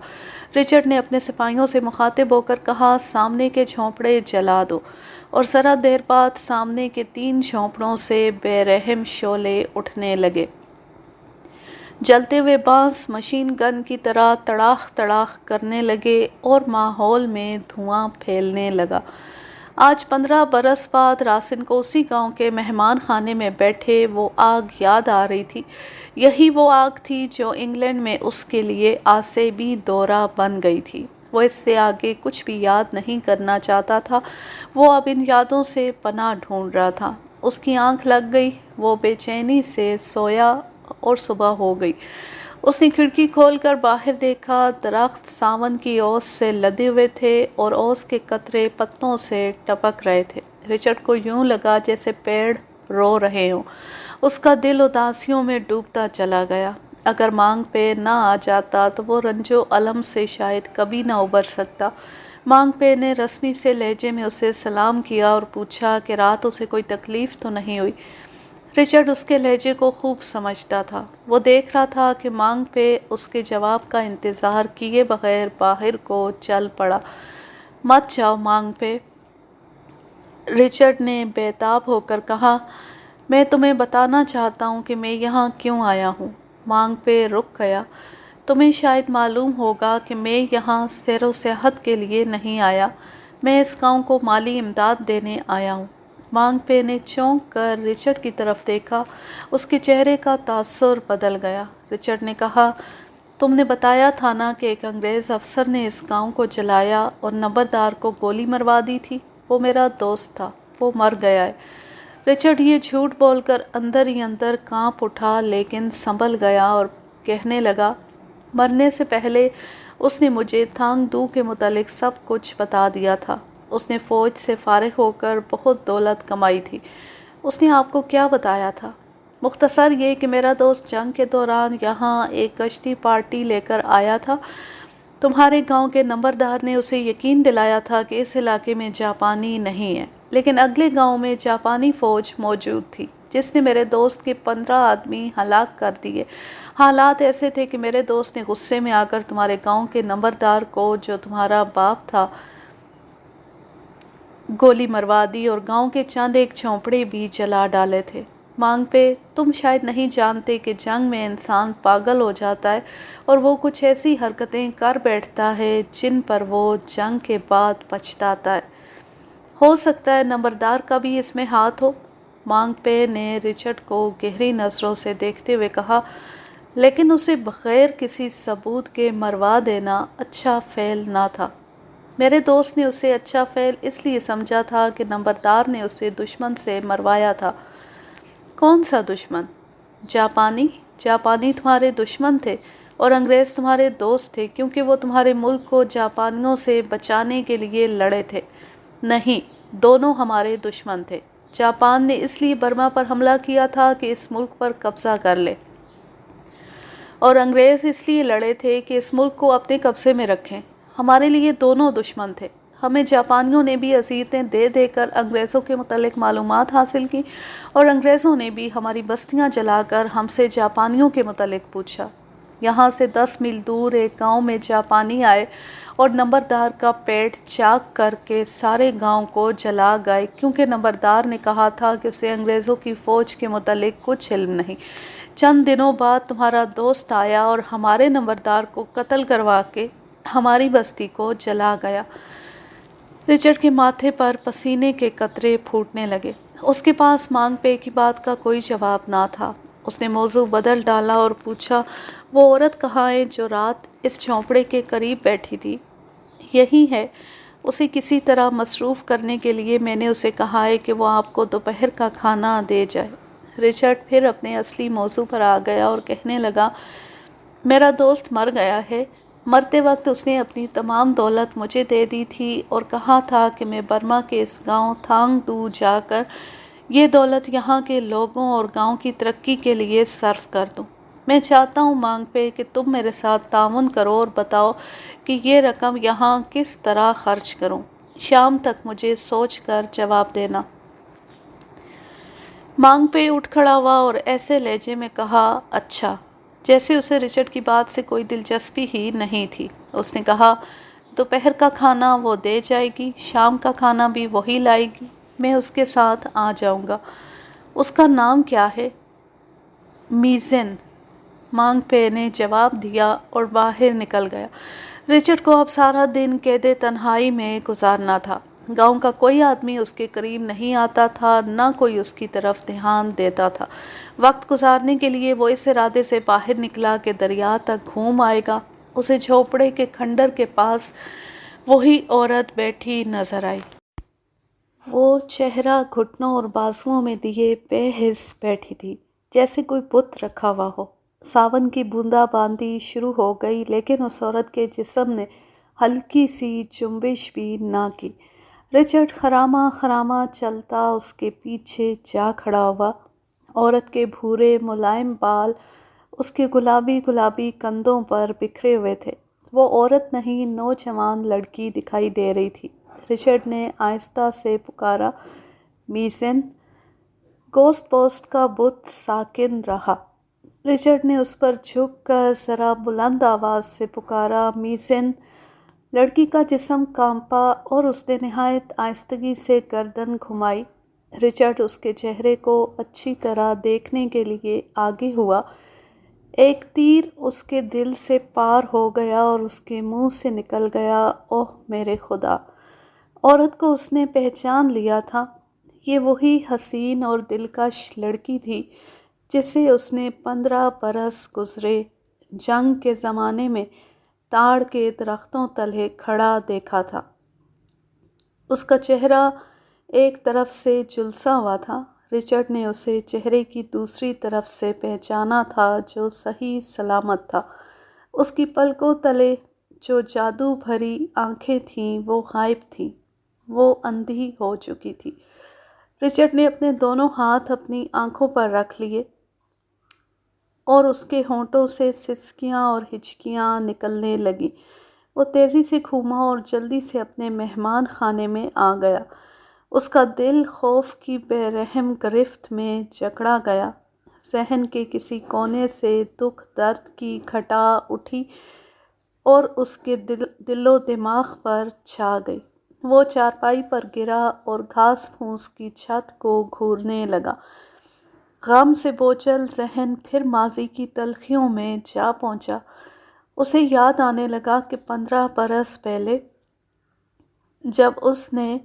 رچرڈ نے اپنے سپاہیوں سے مخاطب ہو کر کہا، سامنے کے جھونپڑے جلا دو، اور ذرا دیر بعد سامنے کے 3 جھونپڑوں سے بے رحم شعلے اٹھنے لگے۔ جلتے ہوئے بانس مشین گن کی طرح تڑاخ تڑاخ کرنے لگے اور ماحول میں دھواں پھیلنے لگا۔ آج 15 برس بعد راسن کو اسی گاؤں کے مہمان خانے میں بیٹھے وہ آگ یاد آ رہی تھی۔ یہی وہ آگ تھی جو انگلینڈ میں اس کے لیے آسیبی دورہ بن گئی تھی۔ وہ اس سے آگے کچھ بھی یاد نہیں کرنا چاہتا تھا، وہ اب ان یادوں سے پناہ ڈھونڈ رہا تھا۔ اس کی آنکھ لگ گئی، وہ بے چینی سے سویا اور صبح ہو گئی۔ اس نے کھڑکی کھول کر باہر دیکھا، درخت ساون کی اوس سے لدے ہوئے تھے اور اوس کے قطرے پتوں سے ٹپک رہے تھے۔ رچرڈ کو یوں لگا جیسے پیڑ رو رہے ہوں۔ اس کا دل اداسیوں میں ڈوبتا چلا گیا۔ اگر مانگ پہ نہ آ جاتا تو وہ رنج و الم سے شاید کبھی نہ ابھر سکتا۔ مانگ پہ نے رسمی سے لہجے میں اسے سلام کیا اور پوچھا کہ رات اسے کوئی تکلیف تو نہیں ہوئی۔ رچرڈ اس کے لہجے کو خوب سمجھتا تھا۔ وہ دیکھ رہا تھا کہ مانگ پہ اس کے جواب کا انتظار کیے بغیر باہر کو چل پڑا۔ مت جاؤ مانگ پہ، رچرڈ نے بے تاب ہو کر کہا، میں تمہیں بتانا چاہتا ہوں کہ میں یہاں کیوں آیا ہوں۔ مانگ پہ رک گیا۔ تمہیں شاید معلوم ہوگا کہ میں یہاں سیر و سیاحت کے لیے نہیں آیا، میں اس گاؤں کو مالی امداد دینے آیا ہوں۔ مانگ پہ نے چونک کر رچرڈ کی طرف دیکھا، اس کے چہرے کا تاثر بدل گیا۔ رچرڈ نے کہا، تم نے بتایا تھا نا کہ ایک انگریز افسر نے اس گاؤں کو جلایا اور نمبردار کو گولی مروا دی تھی؟ وہ میرا دوست تھا، وہ مر گیا ہے۔ رچرڈ یہ جھوٹ بول کر اندر ہی اندر کانپ اٹھا لیکن سنبھل گیا اور کہنے لگا، مرنے سے پہلے اس نے مجھے تھانگ دو کے متعلق سب کچھ بتا دیا تھا۔ اس نے فوج سے فارغ ہو کر بہت دولت کمائی تھی۔ اس نے آپ کو کیا بتایا تھا؟ مختصر یہ کہ میرا دوست جنگ کے دوران یہاں ایک گشتی پارٹی لے کر آیا تھا۔ تمہارے گاؤں کے نمبردار نے اسے یقین دلایا تھا کہ اس علاقے میں جاپانی نہیں ہے، لیکن اگلے گاؤں میں جاپانی فوج موجود تھی جس نے میرے دوست کے 15 آدمی ہلاک کر دیے۔ حالات ایسے تھے کہ میرے دوست نے غصے میں آ کر تمہارے گاؤں کے نمبردار کو، جو تمہارا باپ تھا، گولی مروا دی اور گاؤں کے چند ایک جھونپڑے بھی جلا ڈالے تھے۔ مانگ پہ، تم شاید نہیں جانتے کہ جنگ میں انسان پاگل ہو جاتا ہے اور وہ کچھ ایسی حرکتیں کر بیٹھتا ہے جن پر وہ جنگ کے بعد پچھتاتا ہے۔ ہو سکتا ہے نمبردار کا بھی اس میں ہاتھ ہو۔ مانگ پے نے رچرڈ کو گہری نظروں سے دیکھتے ہوئے کہا، لیکن اسے بغیر کسی ثبوت کے مروا دینا اچھا فعل نہ تھا۔ میرے دوست نے اسے اچھا فعل اس لیے سمجھا تھا کہ نمبردار نے اسے دشمن سے مروایا تھا۔ کون سا دشمن؟ جاپانی؟ جاپانی تمہارے دشمن تھے اور انگریز تمہارے دوست تھے کیونکہ وہ تمہارے ملک کو جاپانیوں سے بچانے کے لیے لڑے تھے۔ نہیں، دونوں ہمارے دشمن تھے۔ جاپان نے اس لیے برما پر حملہ کیا تھا کہ اس ملک پر قبضہ کر لے، اور انگریز اس لیے لڑے تھے کہ اس ملک کو اپنے قبضے میں رکھیں۔ ہمارے لیے دونوں دشمن تھے۔ ہمیں جاپانیوں نے بھی اذیتیں دے دے کر انگریزوں کے متعلق معلومات حاصل کی، اور انگریزوں نے بھی ہماری بستیاں جلا کر ہم سے جاپانیوں کے متعلق پوچھا۔ یہاں سے 10 میل دور ایک گاؤں میں جاپانی آئے اور نمبردار کا پیٹ چاک کر کے سارے گاؤں کو جلا گئے کیونکہ نمبردار نے کہا تھا کہ اسے انگریزوں کی فوج کے متعلق کچھ علم نہیں۔ چند دنوں بعد تمہارا دوست آیا اور ہمارے نمبردار کو قتل کروا کے ہماری بستی کو جلا گیا۔ رچرڈ کے ماتھے پر پسینے کے قطرے پھوٹنے لگے۔ اس کے پاس مانگ پے کی بات کا کوئی جواب نہ تھا۔ اس نے موضوع بدل ڈالا اور پوچھا، وہ عورت کہاں ہے جو رات اس جھونپڑے کے قریب بیٹھی تھی؟ یہی ہے، اسے کسی طرح مصروف کرنے کے لیے میں نے اسے کہا ہے کہ وہ آپ کو دوپہر کا کھانا دے جائے۔ رچرڈ پھر اپنے اصلی موضوع پر آ گیا اور کہنے لگا، میرا دوست مر گیا ہے۔ مرتے وقت اس نے اپنی تمام دولت مجھے دے دی تھی اور کہا تھا کہ میں برما کے اس گاؤں تھانگ دو جا کر یہ دولت یہاں کے لوگوں اور گاؤں کی ترقی کے لیے صرف کر دوں۔ میں چاہتا ہوں مانگ پے کہ تم میرے ساتھ تعاون کرو اور بتاؤ کہ یہ رقم یہاں کس طرح خرچ کروں۔ شام تک مجھے سوچ کر جواب دینا۔ مانگ پے اٹھ کھڑا ہوا اور ایسے لہجے میں کہا، اچھا، جیسے اسے رچرڈ کی بات سے کوئی دلچسپی ہی نہیں تھی۔ اس نے کہا، دوپہر کا کھانا وہ دے جائے گی، شام کا کھانا بھی وہی لائے گی، میں اس کے ساتھ آ جاؤں گا۔ اس کا نام کیا ہے؟ میزن، مانگ پے نے جواب دیا اور باہر نکل گیا۔ رچرڈ کو اب سارا دن قید تنہائی میں گزارنا تھا۔ گاؤں کا کوئی آدمی اس کے قریب نہیں آتا تھا، نہ کوئی اس کی طرف دھیان دیتا تھا۔ وقت گزارنے کے لیے وہ اس ارادے سے باہر نکلا کہ دریا تک گھوم آئے گا۔ اسے جھونپڑے کے کھنڈر کے پاس وہی عورت بیٹھی نظر آئی۔ وہ چہرہ گھٹنوں اور بازوؤں میں دیے بے حس بیٹھی تھی، جیسے کوئی بت رکھا ہوا ہو۔ ساون کی بوندا باندی شروع ہو گئی، لیکن اس عورت کے جسم نے ہلکی سی جنبش بھی نہ کی۔ رچرڈ خراما خراما چلتا اس کے پیچھے جا کھڑا ہوا۔ عورت کے بھورے ملائم بال اس کے گلابی گلابی کندھوں پر بکھرے ہوئے تھے۔ وہ عورت نہیں، نوجوان لڑکی دکھائی دے رہی تھی۔ رچرڈ نے آہستہ سے پکارا، میزن۔ گوسٹ پوسٹ کا بت ساکن رہا۔ رچرڈ نے اس پر جھک کر ذرا بلند آواز سے پکارا، میزن۔ لڑکی کا جسم کانپا اور اس نے نہایت آہستگی سے گردن گھمائی۔ رچرڈ اس کے چہرے کو اچھی طرح دیکھنے کے لیے آگے ہوا۔ ایک تیر اس کے دل سے پار ہو گیا اور اس کے منہ سے نکل گیا، اوہ میرے خدا! عورت کو اس نے پہچان لیا تھا۔ یہ وہی حسین اور دلکش لڑکی تھی جسے اس نے 15 برس گزرے جنگ کے زمانے میں تاڑ کے درختوں تلے کھڑا دیکھا تھا۔ اس کا چہرہ ایک طرف سے جھلسا ہوا تھا، رچرڈ نے اسے چہرے کی دوسری طرف سے پہچانا تھا جو صحیح سلامت تھا۔ اس کی پلکوں تلے جو جادو بھری آنکھیں تھیں وہ غائب تھیں، وہ اندھی ہو چکی تھی۔ رچرڈ نے اپنے دونوں ہاتھ اپنی آنکھوں پر رکھ لیے اور اس کے ہونٹوں سے سسکیاں اور ہچکیاں نکلنے لگیں۔ وہ تیزی سے گھوما اور جلدی سے اپنے مہمان خانے میں آ گیا۔ اس کا دل خوف کی بے رحم گرفت میں جکڑا گیا۔ ذہن کے کسی کونے سے دکھ درد کی گھٹا اٹھی اور اس کے دل و دماغ پر چھا گئی۔ وہ چارپائی پر گرا اور گھاس پھوس کی چھت کو گھورنے لگا۔ غم سے بوچھل ذہن پھر ماضی کی تلخیوں میں جا پہنچا۔ اسے یاد آنے لگا کہ 15 برس پہلے جب اس نے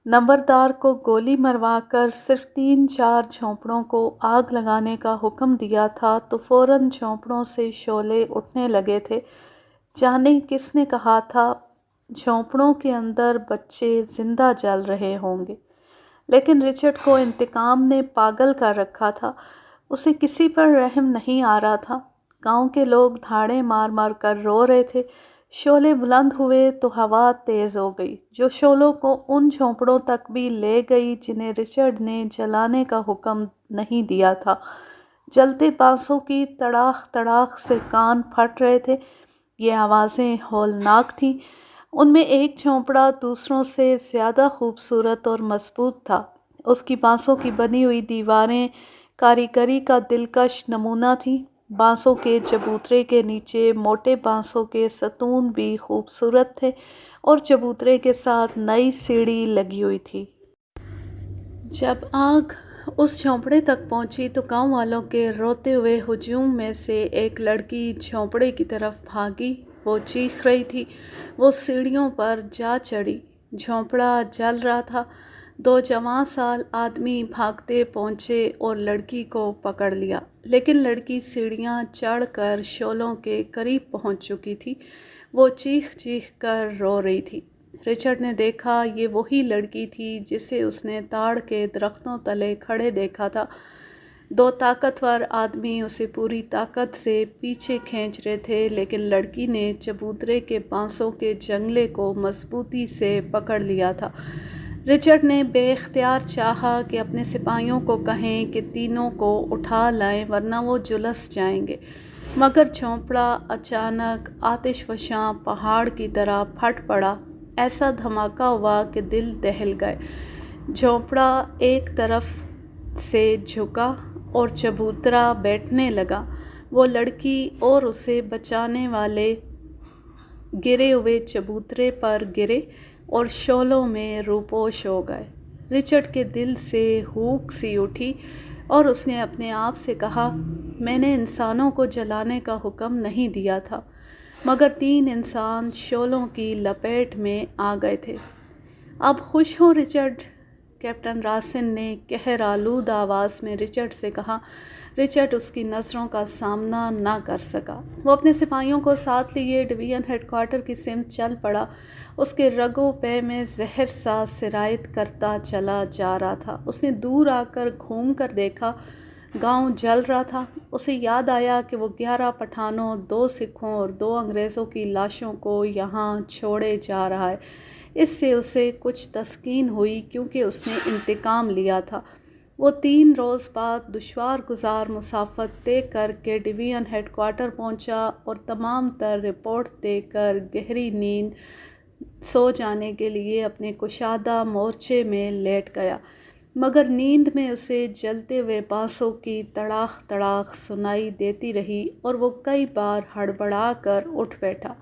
نمبردار کو گولی مروا کر صرف 3-4 جھونپڑوں کو آگ لگانے کا حکم دیا تھا تو فوراً جھونپڑوں سے شعلے اٹھنے لگے تھے۔ جانے کس نے کہا تھا جھونپڑوں کے اندر بچے زندہ جل رہے ہوں گے، لیکن رچرڈ کو انتقام نے پاگل کر رکھا تھا۔ اسے کسی پر رحم نہیں آ رہا تھا۔ گاؤں کے لوگ دھاڑے مار مار کر رو رہے تھے۔ شعلے بلند ہوئے تو ہوا تیز ہو گئی جو شعلوں کو ان جھونپڑوں تک بھی لے گئی جنہیں رچرڈ نے جلانے کا حکم نہیں دیا تھا۔ جلتے بانسوں کی تڑاخ تڑاخ سے کان پھٹ رہے تھے۔ یہ آوازیں ہولناک تھیں۔ ان میں ایک جھونپڑا دوسروں سے زیادہ خوبصورت اور مضبوط تھا۔ اس کی بانسوں کی بنی ہوئی دیواریں کاریگری کا دلکش نمونہ تھیں۔ بانسوں کے چبوترے کے نیچے موٹے بانسوں کے ستون بھی خوبصورت تھے اور چبوترے کے ساتھ نئی سیڑھی لگی ہوئی تھی۔ جب آگ اس جھونپڑے تک پہنچی تو گاؤں والوں کے روتے ہوئے ہجوم میں سے ایک لڑکی جھونپڑے کی طرف بھاگی۔ وہ چیخ رہی تھی۔ وہ سیڑھیوں پر جا چڑھی۔ جھونپڑا جل رہا تھا۔ 2 جوان سال آدمی بھاگتے پہنچے اور لڑکی کو پکڑ لیا، لیکن لڑکی سیڑھیاں چڑھ کر شعلوں کے قریب پہنچ چکی تھی۔ وہ چیخ چیخ کر رو رہی تھی۔ رچرڈ نے دیکھا یہ وہی لڑکی تھی جسے اس نے تاڑ کے درختوں تلے کھڑے دیکھا تھا۔ 2 طاقتور آدمی اسے پوری طاقت سے پیچھے کھینچ رہے تھے، لیکن لڑکی نے چبوترے کے بانسوں کے جنگلے کو مضبوطی سے پکڑ لیا تھا۔ رچرڈ نے بے اختیار چاہا کہ اپنے سپاہیوں کو کہیں کہ تینوں کو اٹھا لائیں ورنہ وہ جھلس جائیں گے، مگر جھونپڑا اچانک آتش فشاں پہاڑ کی طرح پھٹ پڑا۔ ایسا دھماکہ ہوا کہ دل دہل گئے۔ جھونپڑا ایک طرف سے جھکا اور چبوترا بیٹھنے لگا۔ وہ لڑکی اور اسے بچانے والے گرے ہوئے چبوترے پر گرے اور شعلوں میں روپوش ہو گئے۔ رچرڈ کے دل سے ہوک سی اٹھی اور اس نے اپنے آپ سے کہا، میں نے انسانوں کو جلانے کا حکم نہیں دیا تھا، مگر 3 انسان شعلوں کی لپیٹ میں آ گئے تھے۔ اب خوش ہو رچرڈ، کیپٹن راسن نے قہر آلود آواز میں رچرڈ سے کہا۔ رچرڈ اس کی نظروں کا سامنا نہ کر سکا۔ وہ اپنے سپاہیوں کو ساتھ لیے ڈویژن ہیڈ کوارٹر کی سمت چل پڑا۔ اس کے رگو پے میں زہر سا سرایت کرتا چلا جا رہا تھا۔ اس نے دور آ کر گھوم کر دیکھا، گاؤں جل رہا تھا۔ اسے یاد آیا کہ وہ 11 پٹھانوں، 2 سکھوں اور 2 انگریزوں کی لاشوں کو یہاں چھوڑے جا رہا ہے۔ اس سے اسے کچھ تسکین ہوئی کیونکہ اس نے انتقام لیا تھا۔ وہ 3 روز بعد دشوار گزار مسافت طے کر کے ڈویژن ہیڈ کوارٹر پہنچا اور تمام تر رپورٹ دے کر گہری نیند سو جانے کے لیے اپنے کشادہ مورچے میں لیٹ گیا، مگر نیند میں اسے جلتے ہوئے بانسوں کی تڑاخ تڑاخ سنائی دیتی رہی اور وہ کئی بار ہڑبڑا کر اٹھ بیٹھا۔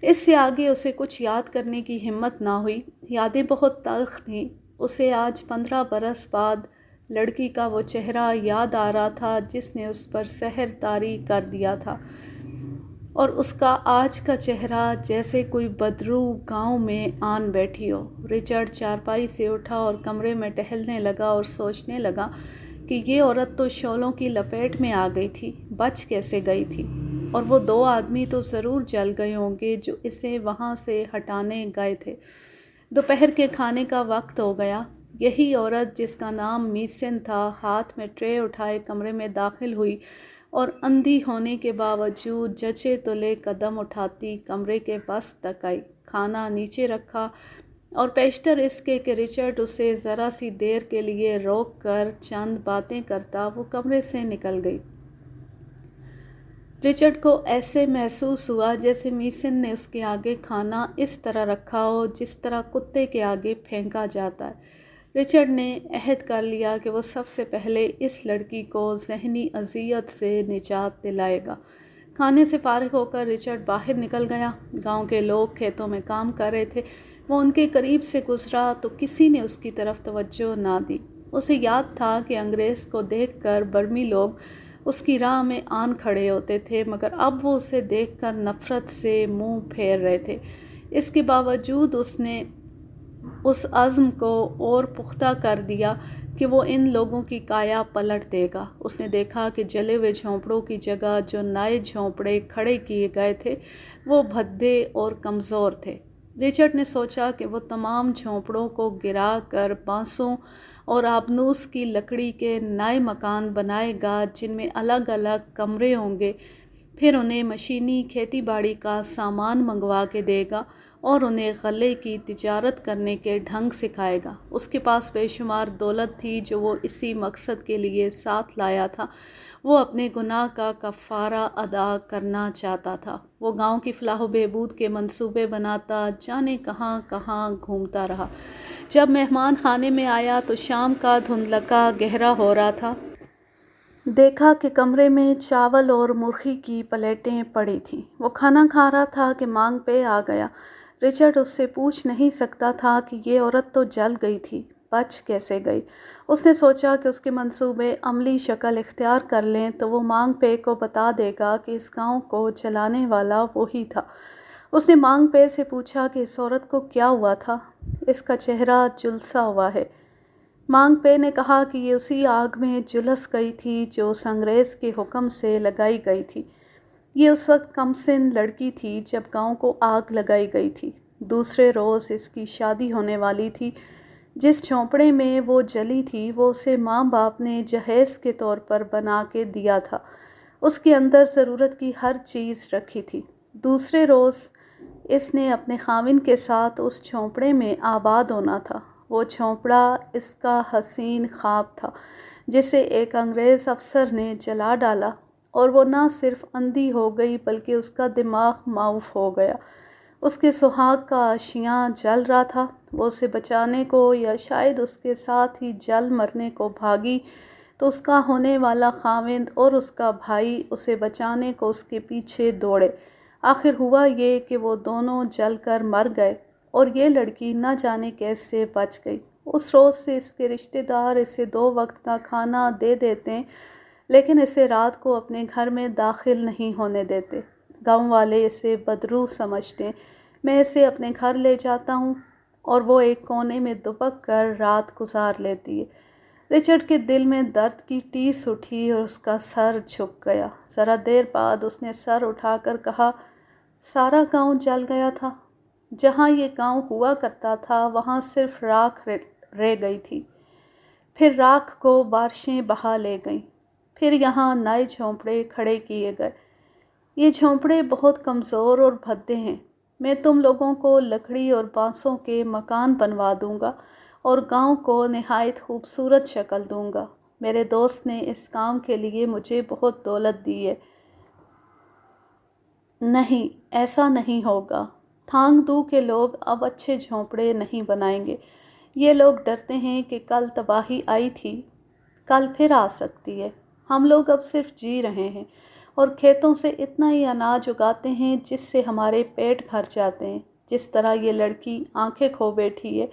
اس سے آگے اسے کچھ یاد کرنے کی ہمت نہ ہوئی۔ یادیں بہت تلخ تھیں۔ اسے آج 15 برس بعد لڑکی کا وہ چہرہ یاد آ رہا تھا جس نے اس پر سحر طاری کر دیا تھا، اور اس کا آج کا چہرہ جیسے کوئی بدرو گاؤں میں آن بیٹھی ہو۔ رچرڈ چارپائی سے اٹھا اور کمرے میں ٹہلنے لگا اور سوچنے لگا کہ یہ عورت تو شعلوں کی لپیٹ میں آ گئی تھی، بچ کیسے گئی تھی؟ اور وہ 2 آدمی تو ضرور جل گئے ہوں گے جو اسے وہاں سے ہٹانے گئے تھے۔ دوپہر کے کھانے کا وقت ہو گیا۔ یہی عورت جس کا نام میسن تھا ہاتھ میں ٹرے اٹھائے کمرے میں داخل ہوئی اور اندھی ہونے کے باوجود جچے تلے قدم اٹھاتی کمرے کے وسط تک آئی، کھانا نیچے رکھا اور پیشتر اس کے کہ رچرڈ اسے ذرا سی دیر کے لیے روک کر چند باتیں کرتا وہ کمرے سے نکل گئی۔ رچرڈ کو ایسے محسوس ہوا جیسے میسن نے اس کے آگے کھانا اس طرح رکھا ہو جس طرح کتے کے آگے پھینکا جاتا ہے۔ رچرڈ نے عہد کر لیا کہ وہ سب سے پہلے اس لڑکی کو ذہنی اذیت سے نجات دلائے گا۔ کھانے سے فارغ ہو کر رچرڈ باہر نکل گیا۔ گاؤں کے لوگ کھیتوں میں کام کر رہے تھے۔ وہ ان کے قریب سے گزرا تو کسی نے اس کی طرف توجہ نہ دی۔ اسے یاد تھا کہ انگریز کو دیکھ کر برمی لوگ اس کی راہ میں آن کھڑے ہوتے تھے، مگر اب وہ اسے دیکھ کر نفرت سے منہ پھیر رہے تھے۔ اس کے باوجود اس نے اس عزم کو اور پختہ کر دیا کہ وہ ان لوگوں کی کایا پلٹ دے گا۔ اس نے دیکھا کہ جلے ہوئے جھونپڑوں کی جگہ جو نئے جھونپڑے کھڑے کیے گئے تھے وہ بھدے اور کمزور تھے۔ رچرڈ نے سوچا کہ وہ تمام جھونپڑوں کو گرا کر بانسوں اور آبنوس کی لکڑی کے نئے مکان بنائے گا جن میں الگ الگ کمرے ہوں گے، پھر انہیں مشینی کھیتی باڑی کا سامان منگوا کے دے گا اور انہیں غلے کی تجارت کرنے کے ڈھنگ سکھائے گا۔ اس کے پاس بے شمار دولت تھی جو وہ اسی مقصد کے لیے ساتھ لایا تھا۔ وہ اپنے گناہ کا کفارہ ادا کرنا چاہتا تھا۔ وہ گاؤں کی فلاح و بہبود کے منصوبے بناتا جانے کہاں کہاں گھومتا رہا۔ جب مہمان خانے میں آیا تو شام کا دھندلکا گہرا ہو رہا تھا۔ دیکھا کہ کمرے میں چاول اور مرغی کی پلیٹیں پڑی تھیں۔ وہ کھانا کھا رہا تھا کہ مانگ پہ آ گیا۔ رچرڈ اس سے پوچھ نہیں سکتا تھا کہ یہ عورت تو جل گئی تھی، بچ کیسے گئی؟ اس نے سوچا کہ اس کے منصوبے عملی شکل اختیار کر لیں تو وہ مانگ پے کو بتا دے گا کہ اس گاؤں کو چلانے والا وہی تھا۔ اس نے مانگ پے سے پوچھا کہ اس عورت کو کیا ہوا تھا؟ اس کا چہرہ جھلسا ہوا ہے۔ مانگ پے نے کہا کہ یہ اسی آگ میں جھلس گئی تھی جو اس انگریز کے حکم سے لگائی گئی تھی۔ یہ اس وقت کم سن لڑکی تھی جب گاؤں کو آگ لگائی گئی تھی۔ دوسرے روز اس کی شادی ہونے والی تھی۔ جس جھونپڑے میں وہ جلی تھی وہ اسے ماں باپ نے جہیز کے طور پر بنا کے دیا تھا۔ اس کے اندر ضرورت کی ہر چیز رکھی تھی۔ دوسرے روز اس نے اپنے خاوند کے ساتھ اس جھونپڑے میں آباد ہونا تھا۔ وہ جھونپڑا اس کا حسین خواب تھا جسے ایک انگریز افسر نے جلا ڈالا، اور وہ نہ صرف اندھی ہو گئی بلکہ اس کا دماغ معاف ہو گیا۔ اس کے سہاگ کا آشیاں جل رہا تھا۔ وہ اسے بچانے کو یا شاید اس کے ساتھ ہی جل مرنے کو بھاگی تو اس کا ہونے والا خاوند اور اس کا بھائی اسے بچانے کو اس کے پیچھے دوڑے۔ آخر ہوا یہ کہ وہ دونوں جل کر مر گئے اور یہ لڑکی نہ جانے کیسے بچ گئی۔ اس روز سے اس کے رشتہ دار اسے 2 وقت کا کھانا دے دیتے لیکن اسے رات کو اپنے گھر میں داخل نہیں ہونے دیتے۔ گاؤں والے اسے بدروح سمجھتے۔ میں اسے اپنے گھر لے جاتا ہوں اور وہ ایک کونے میں دبک کر رات گزار لیتی ہے۔ رچرڈ کے دل میں درد کی ٹیس اٹھی اور اس کا سر جھک گیا۔ ذرا دیر بعد اس نے سر اٹھا کر کہا، سارا گاؤں جل گیا تھا؟ جہاں یہ گاؤں ہوا کرتا تھا وہاں صرف راکھ رہ گئی تھی، پھر راکھ کو بارشیں بہا لے گئیں، پھر یہاں نئے جھونپڑے کھڑے کیے گئے۔ یہ جھونپڑے بہت کمزور اور بھدے ہیں۔ میں تم لوگوں کو لکڑی اور بانسوں کے مکان بنوا دوں گا اور گاؤں کو نہایت خوبصورت شکل دوں گا۔ میرے دوست نے اس کام کے لیے مجھے بہت دولت دی ہے۔ نہیں، ایسا نہیں ہوگا۔ تھانگ دو کے لوگ اب اچھے جھونپڑے نہیں بنائیں گے۔ یہ لوگ ڈرتے ہیں کہ کل تباہی آئی تھی، کل پھر آ سکتی ہے۔ ہم لوگ اب صرف جی رہے ہیں اور کھیتوں سے اتنا ہی اناج اگاتے ہیں جس سے ہمارے پیٹ بھر جاتے ہیں۔ جس طرح یہ لڑکی آنکھیں کھو بیٹھی ہے،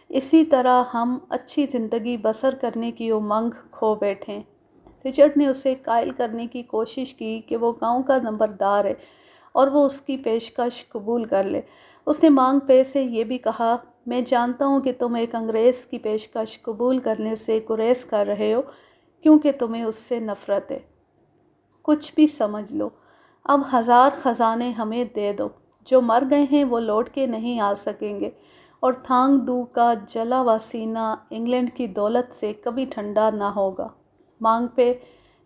اسی طرح ہم اچھی زندگی بسر کرنے کی امنگ کھو بیٹھے ہیں۔ رچرڈ نے اسے قائل کرنے کی کوشش کی کہ وہ گاؤں کا نمبردار ہے اور وہ اس کی پیشکش قبول کر لے۔ اس نے مانگ پے سے یہ بھی کہا، میں جانتا ہوں کہ تم ایک انگریز کی پیشکش قبول کرنے سے گریز کر رہے ہو کیونکہ تمہیں اس سے نفرت ہے۔ کچھ بھی سمجھ لو، اب 1000 خزانے ہمیں دے دو۔ جو مر گئے ہیں وہ لوٹ کے نہیں آ سکیں گے۔ اور تھانگ دو کا جلا ہوا سینہ انگلینڈ کی دولت سے کبھی ٹھنڈا نہ ہوگا۔ مانگ پے،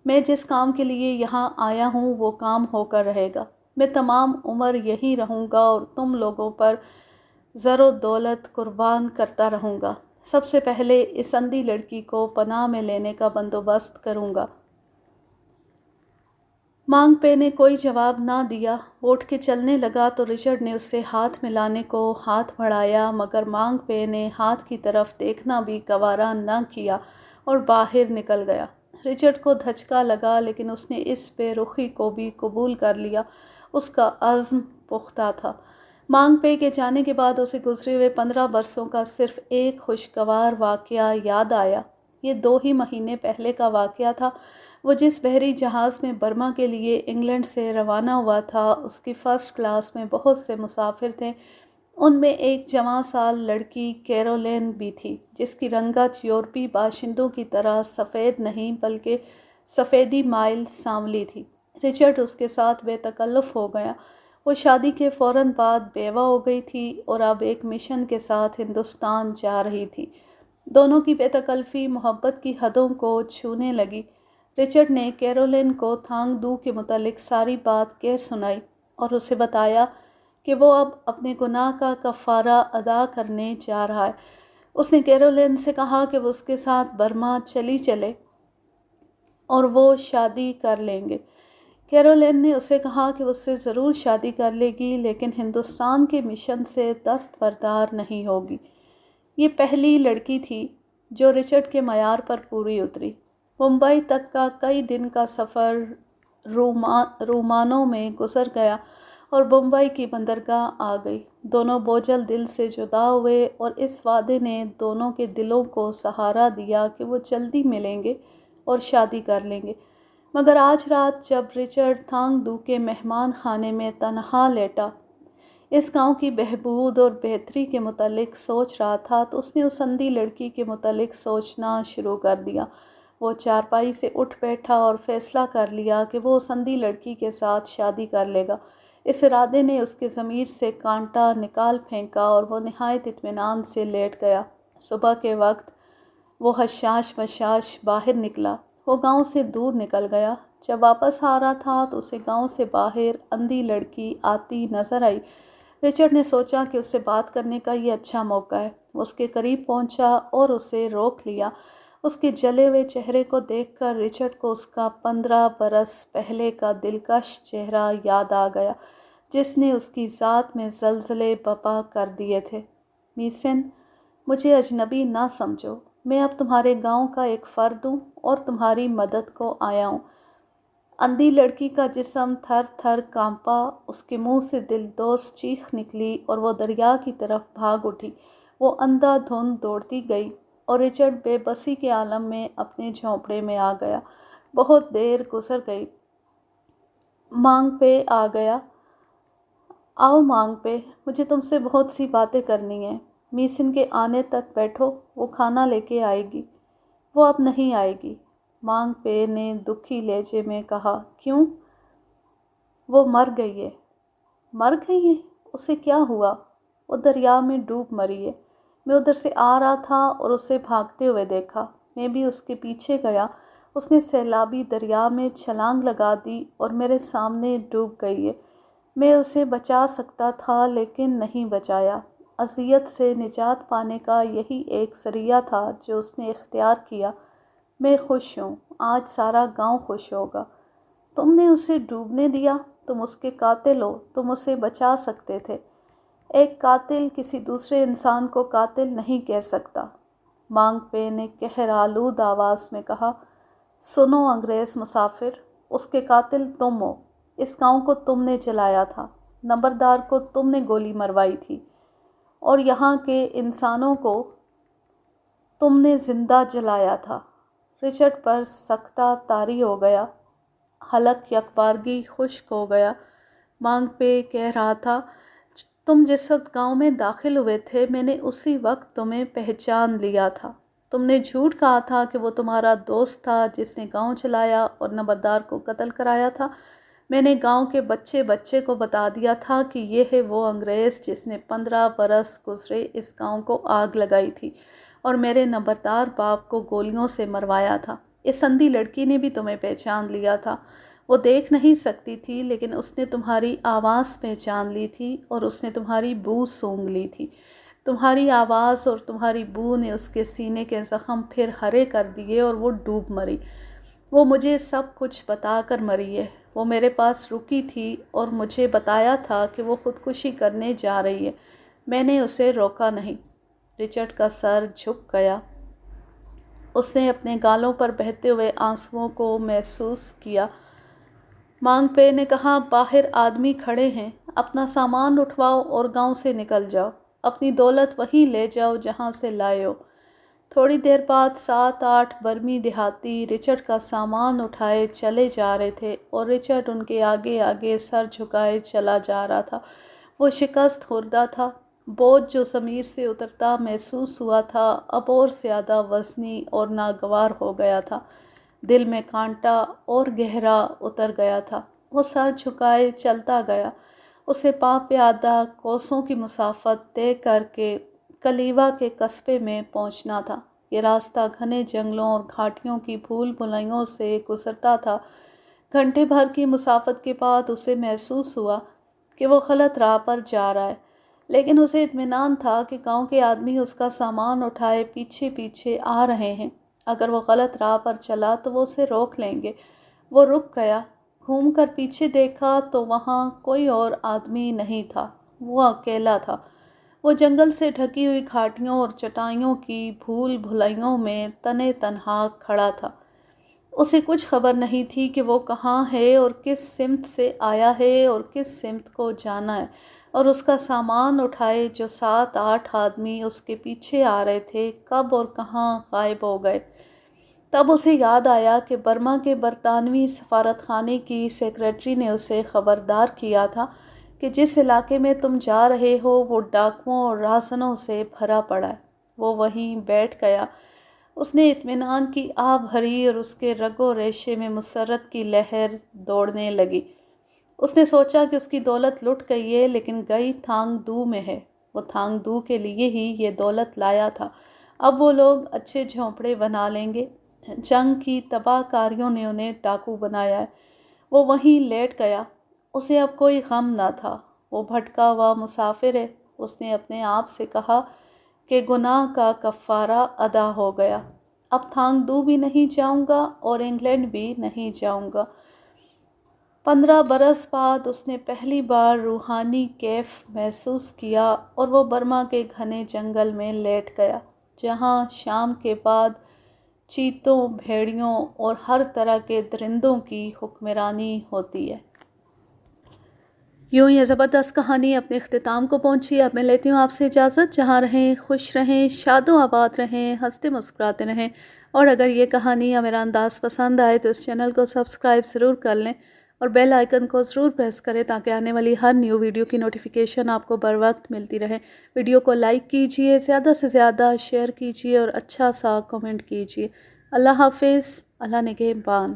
میں جس کام کے لیے یہاں آیا ہوں وہ کام ہو کر رہے گا۔ میں تمام عمر یہیں رہوں گا اور تم لوگوں پر زر و دولت قربان کرتا رہوں گا۔ سب سے پہلے اس اندھی لڑکی کو پناہ میں لینے کا بندوبست کروں گا۔ مانگ پے نے کوئی جواب نہ دیا۔ وہ اٹھ کے چلنے لگا تو رچرڈ نے اسے ہاتھ ملانے کو ہاتھ بڑھایا، مگر مانگ پے نے ہاتھ کی طرف دیکھنا بھی گوارا نہ کیا اور باہر نکل گیا۔ رچرڈ کو دھچکا لگا، لیکن اس نے اس بے رخی کو بھی قبول کر لیا۔ اس کا عزم پختہ تھا۔ مانگ پے کے جانے کے بعد اسے گزرے ہوئے 15 برسوں کا صرف ایک خوشگوار واقعہ یاد آیا۔ یہ 2 ہی مہینے پہلے کا واقعہ تھا۔ وہ جس بحری جہاز میں برما کے لیے انگلینڈ سے روانہ ہوا تھا، اس کی فرسٹ کلاس میں بہت سے مسافر تھے۔ ان میں ایک جوان سال لڑکی کیرولین بھی تھی، جس کی رنگت یورپی باشندوں کی طرح سفید نہیں بلکہ سفیدی مائل سانولی تھی۔ رچرڈ اس کے ساتھ بے تکلف ہو گیا۔ وہ شادی کے فوراً بعد بیوہ ہو گئی تھی اور اب ایک مشن کے ساتھ ہندوستان جا رہی تھی۔ دونوں کی بے تکلفی محبت کی حدوں کو چھونے لگی۔ رچرڈ نے کیرولین کو تھانگ دو کے متعلق ساری بات کہہ سنائی اور اسے بتایا کہ وہ اب اپنے گناہ کا کفارہ ادا کرنے جا رہا ہے۔ اس نے کیرولین سے کہا کہ وہ اس کے ساتھ برما چلی چلے اور وہ شادی کر لیں گے۔ کیرولین نے اسے کہا کہ وہ اس سے ضرور شادی کر لے گی، لیکن ہندوستان کے مشن سے دستبردار نہیں ہوگی۔ یہ پہلی لڑکی تھی جو رچرڈ کے معیار پر پوری اتری۔ ممبئی تک کا کئی دن کا سفر رومانوں میں گزر گیا اور بمبئی کی بندرگاہ آ گئی۔ دونوں بوجھل دل سے جدا ہوئے اور اس وعدے نے دونوں کے دلوں کو سہارا دیا کہ وہ جلدی ملیں گے اور شادی کر لیں گے۔ مگر آج رات جب رچرڈ تھانگ دو کے مہمان خانے میں تنہا لیٹا، اس گاؤں کی بہبود اور بہتری کے متعلق سوچ رہا تھا، تو اس نے اس اندھی لڑکی کے متعلق سوچنا شروع کر دیا۔ وہ چارپائی سے اٹھ بیٹھا اور فیصلہ کر لیا کہ وہ اس اندھی لڑکی کے ساتھ شادی کر لے گا۔ اس ارادے نے اس کے ضمیر سے کانٹا نکال پھینکا اور وہ نہایت اطمینان سے لیٹ گیا۔ صبح کے وقت وہ حشاش بشاش باہر نکلا۔ وہ گاؤں سے دور نکل گیا۔ جب واپس آ رہا تھا تو اسے گاؤں سے باہر اندھی لڑکی آتی نظر آئی۔ رچرڈ نے سوچا کہ اس سے بات کرنے کا یہ اچھا موقع ہے۔ وہ اس کے قریب پہنچا اور اسے روک لیا۔ اس کے جلے ہوئے چہرے کو دیکھ کر رچرڈ کو اس کا 15 برس پہلے کا دلکش چہرہ یاد آ گیا، جس نے اس کی ذات میں زلزلے برپا کر دیے تھے۔ میسن، مجھے اجنبی نہ سمجھو۔ میں اب تمہارے گاؤں کا ایک فرد ہوں اور تمہاری مدد کو آیا ہوں۔ اندھی لڑکی کا جسم تھر تھر کانپا، اس کے منہ سے دلدوز چیخ نکلی اور وہ دریا کی طرف بھاگ اٹھی۔ وہ اندھا دھند دوڑتی گئی اور رچرڈ بے بسی کے عالم میں اپنے جھونپڑے میں آ گیا۔ بہت دیر گزر گئی۔ مانگ پے آ گیا۔ آؤ مانگ پے، مجھے تم سے بہت سی باتیں کرنی ہیں۔ میسن کے آنے تک بیٹھو، وہ کھانا لے کے آئے گی۔ وہ اب نہیں آئے گی، مانگ پے نے دکھی لہجے میں کہا۔ کیوں؟ وہ مر گئی ہے۔ مر گئی ہے؟ اسے کیا ہوا؟ وہ دریا میں ڈوب مری ہے۔ میں ادھر سے آ رہا تھا اور اسے بھاگتے ہوئے دیکھا۔ میں بھی اس کے پیچھے گیا۔ اس نے سیلابی دریا میں چھلانگ لگا دی اور میرے سامنے ڈوب گئی ہے۔ میں اسے بچا سکتا تھا لیکن نہیں بچایا۔ اذیت سے نجات پانے کا یہی ایک ذریعہ تھا جو اس نے اختیار کیا۔ میں خوش ہوں، آج سارا گاؤں خوش ہوگا۔ تم نے اسے ڈوبنے دیا؟ تم اس کے قاتل ہو، تم اسے بچا سکتے تھے۔ ایک قاتل کسی دوسرے انسان کو قاتل نہیں کہہ سکتا، مانگ پے نے قہر آلود آواز میں کہا۔ سنو انگریز مسافر، اس کے قاتل تم ہو۔ اس گاؤں کو تم نے جلایا تھا، نمبردار کو تم نے گولی مروائی تھی اور یہاں کے انسانوں کو تم نے زندہ جلایا تھا۔ رچرڈ پر سکتہ طاری ہو گیا۔ حلق یکبارگی خشک ہو گیا۔ مانگ پے کہہ رہا تھا، تم جس وقت گاؤں میں داخل ہوئے تھے میں نے اسی وقت تمہیں پہچان لیا تھا۔ تم نے جھوٹ کہا تھا کہ وہ تمہارا دوست تھا جس نے گاؤں چلایا اور نمبردار کو قتل کرایا تھا۔ میں نے گاؤں کے بچے بچے کو بتا دیا تھا کہ یہ ہے وہ انگریز جس نے 15 برس گزرے اس گاؤں کو آگ لگائی تھی اور میرے نمبردار باپ کو گولیوں سے مروایا تھا۔ اس اندھی لڑکی نے بھی تمہیں پہچان لیا تھا۔ وہ دیکھ نہیں سکتی تھی لیکن اس نے تمہاری آواز پہچان لی تھی اور اس نے تمہاری بو سونگھ لی تھی۔ تمہاری آواز اور تمہاری بو نے اس کے سینے کے زخم پھر ہرے کر دیے اور وہ ڈوب مری۔ وہ مجھے سب کچھ بتا کر مری ہے۔ وہ میرے پاس رکی تھی اور مجھے بتایا تھا کہ وہ خودکشی کرنے جا رہی ہے۔ میں نے اسے روکا نہیں۔ رچرڈ کا سر جھک گیا۔ اس نے اپنے گالوں پر بہتے ہوئے آنسوؤں کو محسوس کیا۔ مانگ پے نے کہا، باہر آدمی کھڑے ہیں، اپنا سامان اٹھواؤ اور گاؤں سے نکل جاؤ۔ اپنی دولت وہیں لے جاؤ جہاں سے لائے ہو۔ تھوڑی دیر بعد 7-8 برمی دیہاتی رچرڈ کا سامان اٹھائے چلے جا رہے تھے اور رچرڈ ان کے آگے آگے سر جھکائے چلا جا رہا تھا۔ وہ شکست خوردہ تھا۔ بوجھ جو ضمیر سے اترتا محسوس ہوا تھا اب اور زیادہ وزنی اور ناگوار ہو گیا تھا۔ دل میں کانٹا اور گہرا اتر گیا تھا۔ وہ سر جھکائے چلتا گیا۔ اسے پا پیادہ کوسوں کی مسافت طے کر کے کلیوا کے قصبے میں پہنچنا تھا۔ یہ راستہ گھنے جنگلوں اور گھاٹیوں کی بھول بھلائیوں سے گزرتا تھا۔ گھنٹے بھر کی مسافت کے بعد اسے محسوس ہوا کہ وہ غلط راہ پر جا رہا ہے، لیکن اسے اطمینان تھا کہ گاؤں کے آدمی اس کا سامان اٹھائے پیچھے پیچھے آ رہے ہیں۔ اگر وہ غلط راہ پر چلا تو وہ اسے روک لیں گے۔ وہ رک گیا، گھوم کر پیچھے دیکھا تو وہاں کوئی اور آدمی نہیں تھا، وہ اکیلا تھا۔ وہ جنگل سے ڈھکی ہوئی گھاٹیوں اور چٹائیوں کی بھول بھلائیوں میں تنے تنہا کھڑا تھا۔ اسے کچھ خبر نہیں تھی کہ وہ کہاں ہے اور کس سمت سے آیا ہے اور کس سمت کو جانا ہے، اور اس کا سامان اٹھائے جو 7-8 آدمی اس کے پیچھے آ رہے تھے کب اور کہاں غائب ہو گئے۔ تب اسے یاد آیا کہ برما کے برطانوی سفارت خانے کی سیکریٹری نے اسے خبردار کیا تھا کہ جس علاقے میں تم جا رہے ہو وہ ڈاکوؤں اور رہزنوں سے بھرا پڑا ہے۔ وہ وہیں بیٹھ گیا۔ اس نے اطمینان کی آہ بھری اور اس کے رگ و ریشے میں مسرت کی لہر دوڑنے لگی۔ اس نے سوچا کہ اس کی دولت لٹ گئی ہے، لیکن گئی تھانگ دو میں ہے۔ وہ تھانگ دو کے لیے ہی یہ دولت لایا تھا۔ اب وہ لوگ اچھے جھونپڑے بنا لیں گے۔ جنگ کی تباہ کاریوں نے انہیں ڈاکو بنایا ہے۔ وہ وہیں لیٹ گیا۔ اسے اب کوئی غم نہ تھا۔ وہ بھٹکا ہوا مسافر ہے۔ اس نے اپنے آپ سے کہا کہ گناہ کا کفارہ ادا ہو گیا۔ اب تھانگ دو بھی نہیں جاؤں گا اور انگلینڈ بھی نہیں جاؤں گا۔ 15 برس بعد اس نے پہلی بار روحانی کیف محسوس کیا اور وہ برما کے گھنے جنگل میں لیٹ گیا، جہاں شام کے بعد چیتوں، بھیڑیوں اور ہر طرح کے درندوں کی حکمرانی ہوتی ہے۔ یوں یہ زبردست کہانی اپنے اختتام کو پہنچی۔ اب میں لیتی ہوں آپ سے اجازت۔ جہاں رہیں خوش رہیں، شاد و آباد رہیں، ہنستے مسکراتے رہیں، اور اگر یہ کہانی یا میرا انداز پسند آئے تو اس چینل کو سبسکرائب ضرور کر لیں اور بیل آئیکن کو ضرور پریس کریں تاکہ آنے والی ہر نیو ویڈیو کی نوٹیفیکیشن آپ کو بر وقت ملتی رہے۔ ویڈیو کو لائک کیجئے، زیادہ سے زیادہ شیئر کیجئے اور اچھا سا کمنٹ کیجئے۔ اللہ حافظ، اللہ نگہبان۔